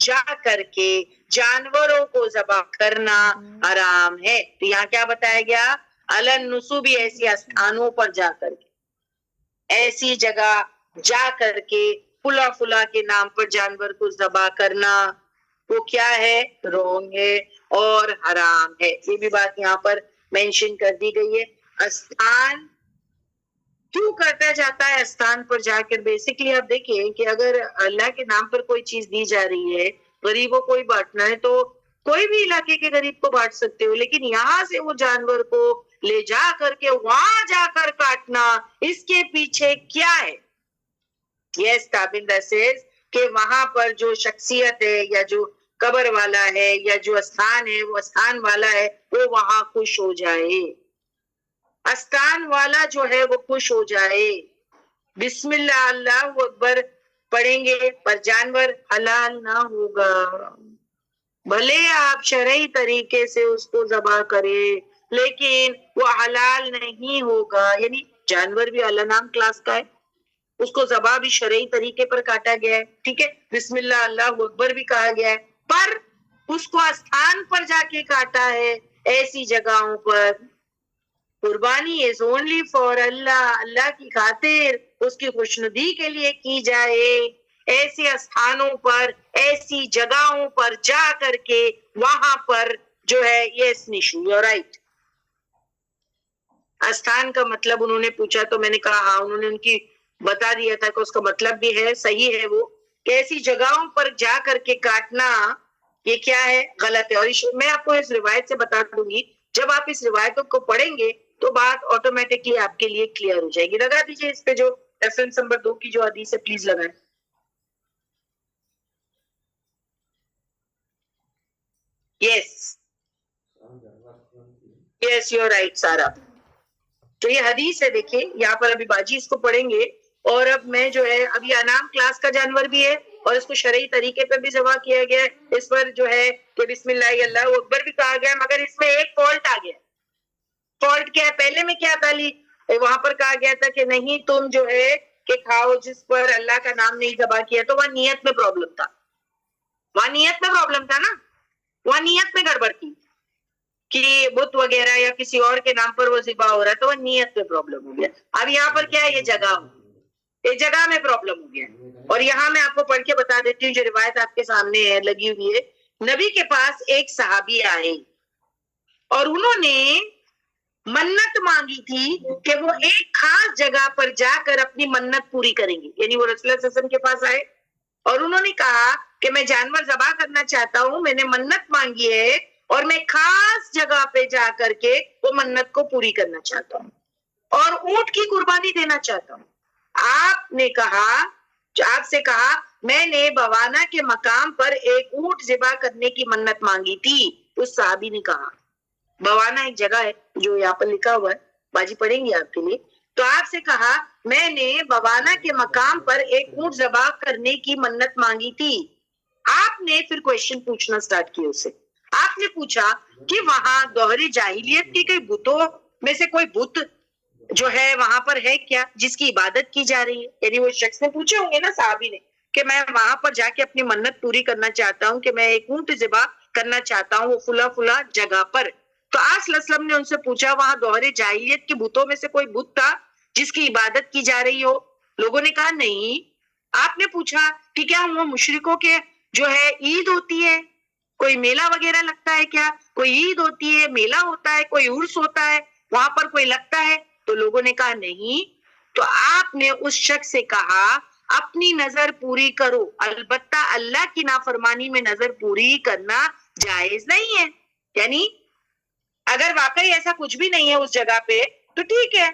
جا کر کے جانوروں کو ذبح کرنا حرام ہے. تو یہاں کیا بتایا گیا؟ علن نصوبی، ایسی استھانوں پر جا کر کے، ایسی جگہ جا کر کے فلا فلا کے نام پر جانور کو ذبح کرنا وہ کیا ہے؟ رونگ ہے اور حرام ہے. یہ بھی بات یہاں پر مینشن کر دی گئی ہے. استھان کیوں کرتا جاتا ہے؟ استھان پر جا کر بیسکلی آپ دیکھیں کہ اگر اللہ کے نام پر کوئی چیز دی جا رہی ہے، غریبوں کو ہی بانٹنا ہے، تو کوئی بھی علاقے کے غریب کو بانٹ سکتے ہو، لیکن یہاں سے وہ جانور کو لے جا کر کے وہاں جا کر کاٹنا، اس کے پیچھے کیا ہے؟ یس تابندہ سیز کہ وہاں پر جو شخصیت ہے یا جو قبر والا ہے یا جو استھان ہے وہ استھان والا ہے، وہ وہاں خوش ہو جائے. استھان والا جو ہے وہ خوش ہو جائے. بسم اللہ اللہ اکبر پڑھیں گے پر جانور حلال نہ ہوگا، بھلے آپ شرعی طریقے سے اس کو ذبح کریں لیکن وہ حلال نہیں ہوگا. یعنی جانور بھی اللہ نام کلاس کا ہے، اس کو ذبح بھی شرعی طریقے پر کاٹا گیا ہے، ٹھیک ہے، بسم اللہ اللہ اکبر بھی کہا گیا ہے، پر اس کو استھان پر جا کے کاٹا ہے، ایسی جگہوں پر. قربانی is only for اللہ، اللہ کی خاطر، اس کی خوشنودی کے لیے کی جائے. ایسے استھانوں پر، ایسی جگہوں پر جا کر کے وہاں پر جو ہے یس نشو یو رائٹ. استھان کا مطلب انہوں نے پوچھا تو میں نے کہا ہاں، انہوں نے ان کی بتا دیا تھا کہ اس کا مطلب بھی ہے، صحیح ہے وہ، کہ ایسی جگہوں پر جا کر کے کاٹنا یہ کیا ہے؟ غلط ہے. اور میں آپ کو اس روایت سے بتا دوں گی، جب آپ اس روایتوں کو پڑھیں گے تو بات آٹومیٹکلی آپ کے لیے کلیئر ہو جائے گی. لگا دیجئے اس پہ جو ریفرنس نمبر 2 کی جو حدیث ہے پلیز لگائیں. یس یس یو رائٹ سارا. تو یہ حدیث ہے، دیکھیں یہاں پر ابھی باجی اس کو پڑھیں گے، اور اب میں جو ہے اب یہ انعام کلاس کا جانور بھی ہے اور اس کو شرعی طریقے پہ بھی ذبح کیا گیا ہے. اس پر جو ہے کہ بسم اللہ اللہ اکبر بھی کہا گیا، مگر اس میں ایک فالٹ آ گیا. فالٹ کیا ہے؟ پہلے میں کیا تھا؟ وہاں پر کہا گیا تھا کہ نہیں تم جو ہے کہ کھاؤ جس پر اللہ کا نام نہیں ذبح کیا، تو وہاں نیت میں پرابلم تھا، وہاں نیت میں پرابلم تھا نا، وہاں نیت میں گڑبڑ تھی کہ بت وغیرہ یا کسی اور کے نام پر وہ ذبح ہو رہا ہے، تو وہ نیت میں پرابلم ہو گیا. اب یہاں پر کیا ہے؟ یہ جگہ یہ جگہ میں پرابلم ہو گیا. اور یہاں میں آپ کو پڑھ کے بتا دیتی ہوں جو روایت آپ کے سامنے ہے لگی ہوئی ہے. نبی کے پاس ایک صحابی آئے اور انہوں نے منت مانگی تھی کہ وہ ایک خاص جگہ پر جا کر اپنی منت پوری کریں گے. یعنی وہ رسول اللہ صلی اللہ علیہ وسلم کے پاس آئے اور انہوں نے کہا کہ میں جانور ذبح کرنا چاہتا ہوں، میں نے منت مانگی ہے اور میں خاص جگہ پہ جا کر کے وہ منت کو پوری کرنا چاہتا ہوں اور اونٹ کی قربانی دینا چاہتا ہوں. آپ نے کہا، آپ سے کہا میں نے بوانا کے مقام پر ایک اونٹ ذبح کرنے کی منت مانگی تھی. اس صحابی نے کہا، بوانا ایک جگہ ہے جو یہاں پر لکھا ہوا ہے، باجی پڑھیں گی آپ کے لیے. تو آپ سے کہا میں نے بوانا کے مقام پر ایک اونٹ ذبح کرنے کی منت مانگی تھی. آپ نے پھر کوشچن پوچھنا سٹارٹ کیا اس سے. آپ نے پوچھا کہ وہاں دور جاہلیت کی کئی بتوں میں سے کوئی بت جو ہے وہاں پر ہے کیا جس کی عبادت کی جا رہی ہے؟ یعنی وہ شخص نے پوچھے ہوں گے نا صحابی نے کہ میں وہاں پر جا کے اپنی منت پوری کرنا چاہتا ہوں کہ میں ایک اونٹ ذبح کرنا چاہتا ہوں وہ فلا فلا جگہ پر. تو آپ صلی اللہ علیہ وسلم نے ان سے پوچھا وہاں دور جاہلیت کے بتوں میں سے کوئی بت تھا جس کی عبادت کی جا رہی ہو؟ لوگوں نے کہا نہیں. آپ نے پوچھا کہ کیا وہ مشرکوں کے جو ہے عید ہوتی ہے، کوئی میلہ وغیرہ لگتا ہے کیا؟ کوئی عید ہوتی ہے، میلہ ہوتا ہے، کوئی عرس ہوتا ہے، وہاں پر کوئی لگتا ہے؟ تو لوگوں نے کہا نہیں. تو آپ نے اس شخص سے کہا اپنی نظر پوری کرو، البتہ اللہ کی نافرمانی میں نظر پوری کرنا جائز نہیں ہے. یعنی اگر واقعی ایسا کچھ بھی نہیں ہے اس جگہ پہ تو ٹھیک ہے،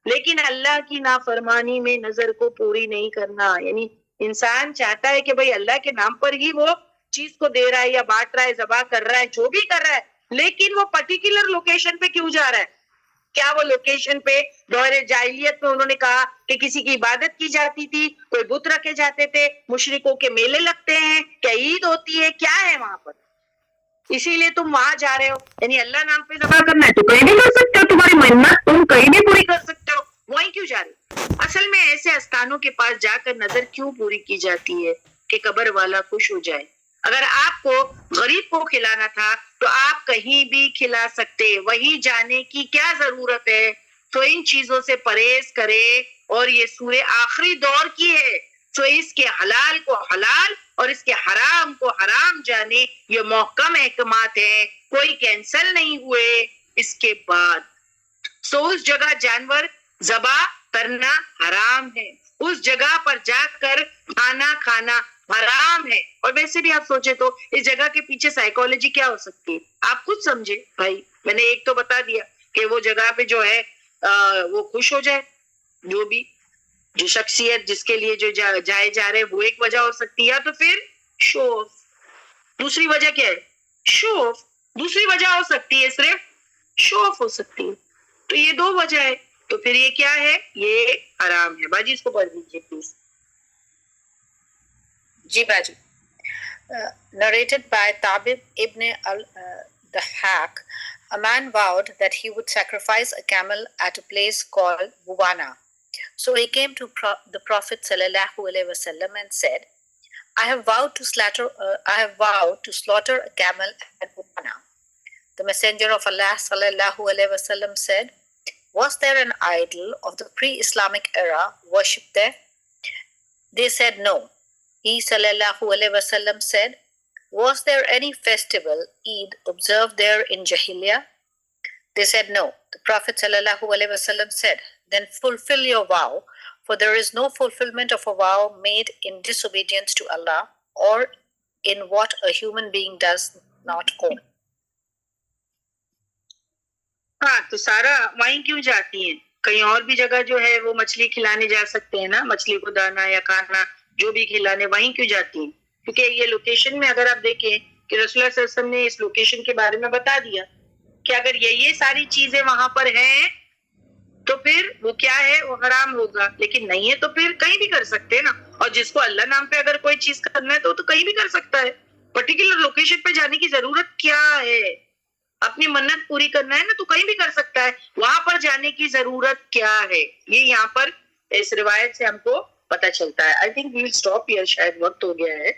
لیکن اللہ کی نافرمانی میں نظر کو پوری نہیں کرنا. یعنی انسان چاہتا ہے کہ بھئی اللہ کے نام پر ہی وہ چیز کو دے رہا ہے یا بانٹ رہا ہے، ذبح کر رہا ہے، جو بھی کر رہا ہے، لیکن وہ پرٹیکولر لوکیشن پہ کیوں جا رہا ہے؟ کیا وہ لوکیشن پہ دور جاہلیت میں انہوں نے کہا کہ کسی کی عبادت کی جاتی تھی، کوئی بت رکھے جاتے تھے، مشرکوں کے میلے لگتے ہیں، کیا عید ہوتی ہے، کیا ہے وہاں پر؟ اسی لیے تم وہاں جا رہے ہو. یعنی اللہ نام پہ ذبح کرنا ہے تو کہیں بھی کر سکتے ہو، تمہاری منت تم کہیں بھی پوری کر سکتے ہو، وہیں کیوں جا رہے ہو؟ اصل میں ایسے استانوں کے پاس جا کر نظر کیوں پوری کی جاتی ہے کہ قبر والا خوش ہو جائے. اگر آپ کو غریب کو کھلانا تھا تو آپ کہیں بھی کھلا سکتے، وہی جانے کی کیا ضرورت ہے؟ تو ان چیزوں سے پرہیز کرے، اور یہ سورہ آخری دور کی ہے، تو اس کے حلال کو حلال اور اس کے حرام کو حرام جانے، یہ محکم احکامات ہیں، کوئی کینسل نہیں ہوئے اس کے بعد۔ سو اس جگہ جانور ذبح کرنا حرام ہے، اس جگہ پر جا کر کھانا کھانا حرام ہے۔ اور ویسے بھی آپ سوچے تو اس جگہ کے پیچھے سائیکالوجی کیا ہو سکتی ہے، آپ خود سمجھے بھائی۔ میں نے ایک تو بتا دیا کہ وہ جگہ پہ جو ہے وہ خوش ہو جائے، جو شخصیت جس کے لیے جو جائے جا رہے وہ ایک وجہ ہو سکتی ہے، یا تو پھر شو آف۔ دوسری وجہ کیا ہے؟ شو آف۔ دوسری وجہ ہو سکتی ہے صرف شو آف ہو سکتی ہے، تو یہ دو وجہ ہے، تو پھر یہ کیا ہے؟ یہ حرام ہے۔ باجی اس کو پڑھ دیجیے پلیز۔ جی باجی. Narrated by Tabib ibn al-Dahhak, a man vowed that he would sacrifice a camel at a place called Buwana. So he came to the Prophet ﷺ and said, I have vowed to slaughter a camel at Buwana. The Messenger of Allah ﷺ said, was there an idol of the pre-Islamic era worshipped there? They said no. He ﷺ said, was there any festival, Eid, observed there in Jahiliyyah? They said no. The Prophet ﷺ said, then fulfill your vow, for there is no fulfillment of a vow made in disobedience to Allah or in what a human being does not own. ہاں تو سارا وہیں کیوں جاتی ہیں؟ کہیں اور بھی جگہ جو ہے وہ مچھلی کھلانے جا سکتے ہیں نا، مچھلی کو دانا یا کھانا جو بھی کھلانے، وہیں کیوں جاتی ہیں؟ کیونکہ یہ لوکیشن میں اگر آپ دیکھیں کہ رسول اللہ صلی اللہ علیہ وسلم نے اس لوکیشن کے بارے میں بتا دیا کہ اگر یہ ساری چیزیں وہاں پر ہیں تو پھر وہ کیا ہے؟ وہ حرام ہوگا، لیکن نہیں ہے تو پھر کہیں بھی کر سکتے ہیں نا۔ اور جس کو اللہ نام پہ اگر کوئی چیز کرنا ہے تو کہیں بھی کر سکتا ہے۔ پرٹیکولر لوکیشن پہ جانے کی ضرورت کیا ہے؟ اپنی منت پوری کرنا ہے نا تو کہیں بھی کر سکتا ہے، وہاں پر جانے کی ضرورت کیا ہے؟ یہ یہاں پر اس روایت سے ہم کو پتہ چلتا ہے۔ I think we will stop here, شاید وقت ہو گیا ہے۔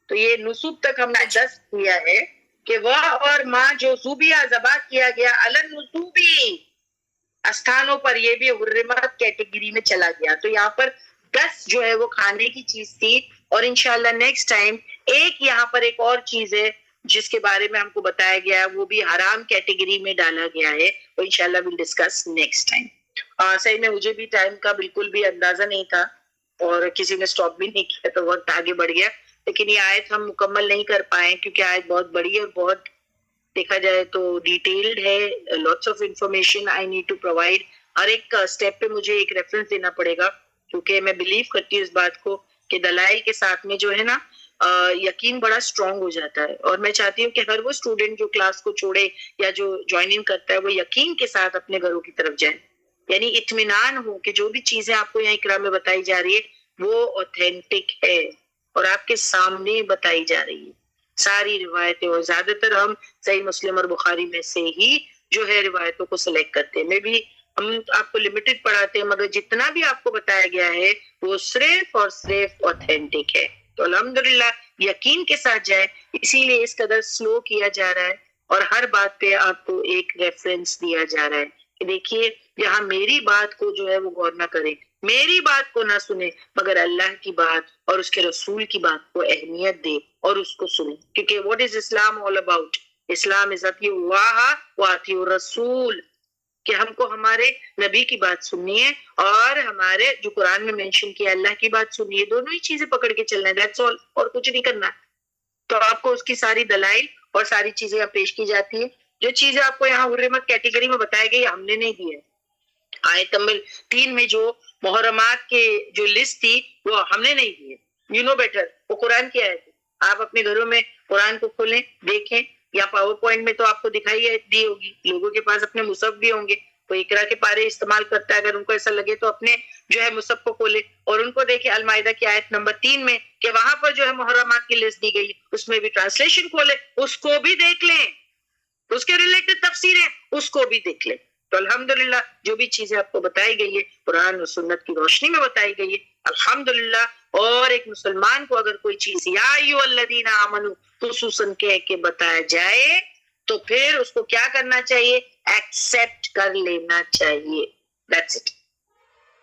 تو یہ نصوب تک ہم نے 10 کیا ہے کہ وہ اور ماں جو زوبیہ ذبح کیا گیا علن نصوبی استھانوں پر، یہ بھی حرمت کیٹیگری میں چلا گیا۔ تو یہاں پر 10 جو ہے وہ کھانے کی چیز تھی، اور انشاءاللہ نیکسٹ ٹائم ایک یہاں پر ایک اور چیز ہے جس کے بارے میں ہم کو بتایا گیا ہے، وہ بھی حرام کیٹیگری میں ڈالا گیا ہے، وہ انشاءاللہ we'll discuss نیکسٹ ٹائم۔ صحیح میں مجھے بھی ٹائم کا بالکل بھی اندازہ نہیں تھا اور کسی نے سٹاپ بھی نہیں کیا تو وقت آگے بڑھ گیا، لیکن یہ آیت ہم مکمل نہیں کر پائے کیونکہ آیت بہت بڑی ہے اور بہت دیکھا جائے تو ڈیٹیلڈ ہے، lots of information I need to provide. ہر ایک اسٹیپ پہ مجھے ایک ریفرنس دینا پڑے گا، کیونکہ میں بلیو کرتی ہوں اس بات کو کہ دلائل کے ساتھ میں جو ہے نا یقین بڑا اسٹرانگ ہو جاتا ہے، اور میں چاہتی ہوں کہ ہر وہ اسٹوڈنٹ جو کلاس کو چھوڑے یا جو جوائن کرتا ہے وہ یقین کے ساتھ اپنے گھروں کی طرف جائے، یعنی اطمینان ہو کہ جو بھی چیزیں آپ کو یہاں اقرا میں بتائی جا رہی ہے وہ اوتھینٹک ہے اور آپ کے سامنے بتائی جا رہی ہے ساری روایتیں، اور زیادہ تر ہم صحیح مسلم اور بخاری میں سے ہی جو ہے روایتوں کو سلیکٹ کرتے ہیں۔ میں بھی ہم آپ کو لمیٹڈ پڑھاتے ہیں، مگر جتنا بھی آپ کو بتایا گیا ہے وہ صرف اور صرف اوتھینٹک ہے۔ تو الحمدللہ یقین کے ساتھ جائے، اسی لیے اس قدر سلو کیا جا رہا ہے اور ہر بات پہ آپ کو ایک ریفرنس دیا جا رہا ہے کہ دیکھیے یہاں میری بات کو جو ہے وہ غور نہ کریں، میری بات کو نہ سنیں، مگر اللہ کی بات اور اس کے رسول کی بات کو اہمیت دے اور اس کو سنیں، کیونکہ what is Islam all about؟ Islam is اطیعوا اللہ واطیعوا الرسول، کہ ہم کو ہمارے نبی کی بات سننی ہے اور ہمارے جو قرآن میں مینشن کیا اللہ کی بات سننی ہے، دونوں ہی چیزیں پکڑ کے چلنا ہے، that's all، اور کچھ نہیں کرنا۔ تو آپ کو اس کی ساری دلائل اور ساری چیزیں پیش کی جاتی ہیں، جو چیزیں آپ کو یہاں حرمت کیٹیگری میں بتائی گئی ہم نے نہیں دی ہے۔ آیت نمبر 3 میں جو محرمات کے جو لسٹ تھی وہ ہم نے نہیں دی ہے، یو نو بیٹر، وہ قرآن کی آیت ہے۔ آپ اپنے گھروں میں قرآن کو کھولیں دیکھیں، یا پاور پوائنٹ میں تو آپ کو دکھائی دی ہوگی، لوگوں کے پاس اپنے مصحف بھی ہوں گے، کوئی اقرا کے پارے استعمال کرتا ہے، اگر ان کو ایسا لگے تو اپنے جو ہے مصحف کو کھولے اور ان کو دیکھیں المائدہ کی آیت نمبر 3 میں کہ وہاں پر جو ہے محرمات کی لسٹ دی گئی، اس میں بھی ٹرانسلیشن کھولے، اس کو بھی دیکھ لیں، اس کے ریلیٹڈ تفسیریں اس کو بھی دیکھ لیں۔ تو الحمدللہ جو بھی چیزیں آپ کو بتائی گئی ہے قرآن اور سنت کی روشنی میں بتائی گئی ہے، الحمدللہ. اور ایک مسلمان کو اگر کوئی چیز یا ایھا الذین آمنو خصوصاً کہہ کے بتایا جائے تو پھر اس کو کیا کرنا چاہیے؟ ایکسپٹ کر لینا چاہیے. That's it.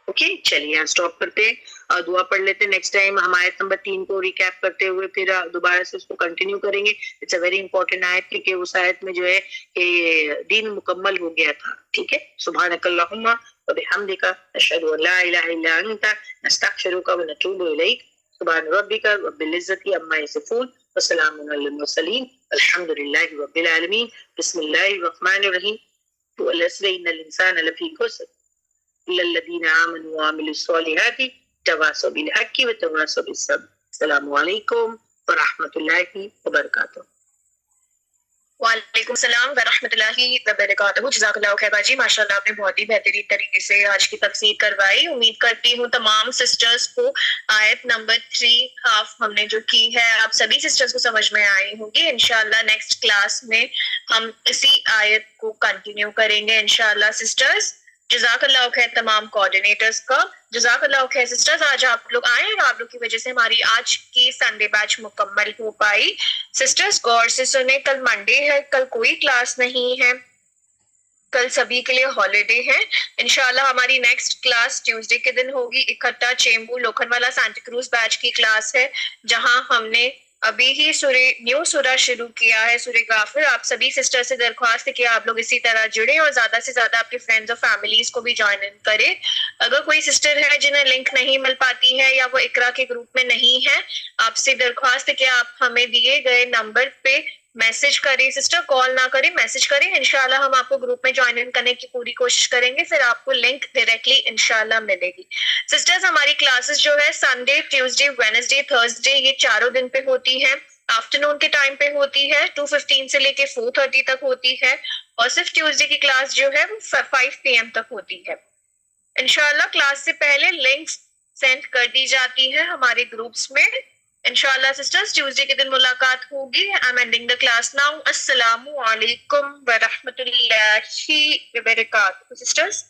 اوکے چلیے یہاں اسٹاپ کرتے ہیں اور دعا پڑھ لیتے ہیں. نیکسٹ ٹائم ہم آیت نمبر 3 کو ریکیپ کرتے ہوئے پھر دوبارہ سے اس کو کنٹینیو کریں گے. اٹس اے ویری امپورٹنٹ آیت کیونکہ اس آیت میں جو ہے کہ دین مکمل ہو گیا تھا. ٹھیک ہے. سبحانک اللہم وبحمدک نشہد ان لا الہ الا انت نستغفرک ونتوب الیک. سبحان ربک رب العزۃ عما یصفون وسلام علی المرسلین الحمد للہ رب العالمین. بسم اللہ الرحمن الرحیم. والعصر ان الانسان لفی خسر الا الذین آمنوا وعملوا الصالحات تواصوا بالحق وتواصوا بالصبر. السلام علیکم ورحمۃ اللہ وبرکاتہ. وعلیکم السلام ورحمۃ اللہ وبرکاتہ. جزاک اللہ خیر باجی، ماشاء اللہ آپ نے بہت ہی بہترین طریقے سے آج کی تفسیر کروائی. امید کرتی ہوں تمام سسٹرز کو آیت نمبر 3 ہاف ہم نے جو کی ہے آپ سبھی سسٹرز کو سمجھ میں آئی ہوگی. انشاءاللہ نیکسٹ کلاس میں ہم اسی آیت کو کنٹینیو کریں گے انشاءاللہ سسٹرز. جزاک اللہ خیر تمام کوآرڈینیٹرز کا. جزاک اللہ خیر سسٹرز. آج آپ لوگ آئے اور آپ لوگ کی وجہ سے ہماری آج کی سنڈے بیچ مکمل ہو پائی. سسٹرز غور سے سنیں، کل منڈے ہے، کل کوئی کلاس نہیں ہے، کل سبھی کے لیے ہالیڈے ہے. انشاءاللہ ہماری نیکسٹ کلاس ٹیوزڈے کے دن ہوگی. اکٹھا چیمبو لوکھن والا سانتا کروز بیچ کی کلاس ہے جہاں ہم نے ابھی ہی نیو سورہ شروع کیا ہے، سورہ غافر. آپ سبھی سسٹر سے درخواست ہے کہ آپ لوگ اسی طرح جڑیں اور زیادہ سے زیادہ آپ کے فرینڈز اور فیملیز کو بھی جوائن ان کریں. اگر کوئی سسٹر ہے جنہیں لنک نہیں مل پاتی ہے یا وہ اقرا کے گروپ میں نہیں ہے، آپ سے درخواست ہے کہ آپ ہمیں دیے گئے نمبر پہ میسج کریں. سسٹر کال نہ کریں، میسج کریں. انشاءاللہ ہم آپ کو گروپ میں جوائن ان کرنے کی پوری کوشش کریں گے، پھر آپ کو لنک ڈائریکٹلی انشاءاللہ ملے گی. سسٹرز ہماری کلاسز جو ہے سنڈے، ٹیوزڈے، وینسڈے، تھرسڈے یہ چاروں دن پہ ہوتی ہے. آفٹرنون کے ٹائم پہ ہوتی ہے 2:15 سے لے کے 4:30 تک ہوتی ہے، اور صرف ٹیوزڈے کی کلاس جو ہے وہ 5 PM تک ہوتی ہے. انشاءاللہ کلاس سے پہلے لنکس سینڈ کر دی جاتی ہے ہمارے گروپس میں. انشاءاللہ سسٹرز ٹیوزڈے کے دن ملاقات ہوگی. I am ending the class now. السلام علیکم ورحمۃ اللہ وبرکاتہ. سسٹرز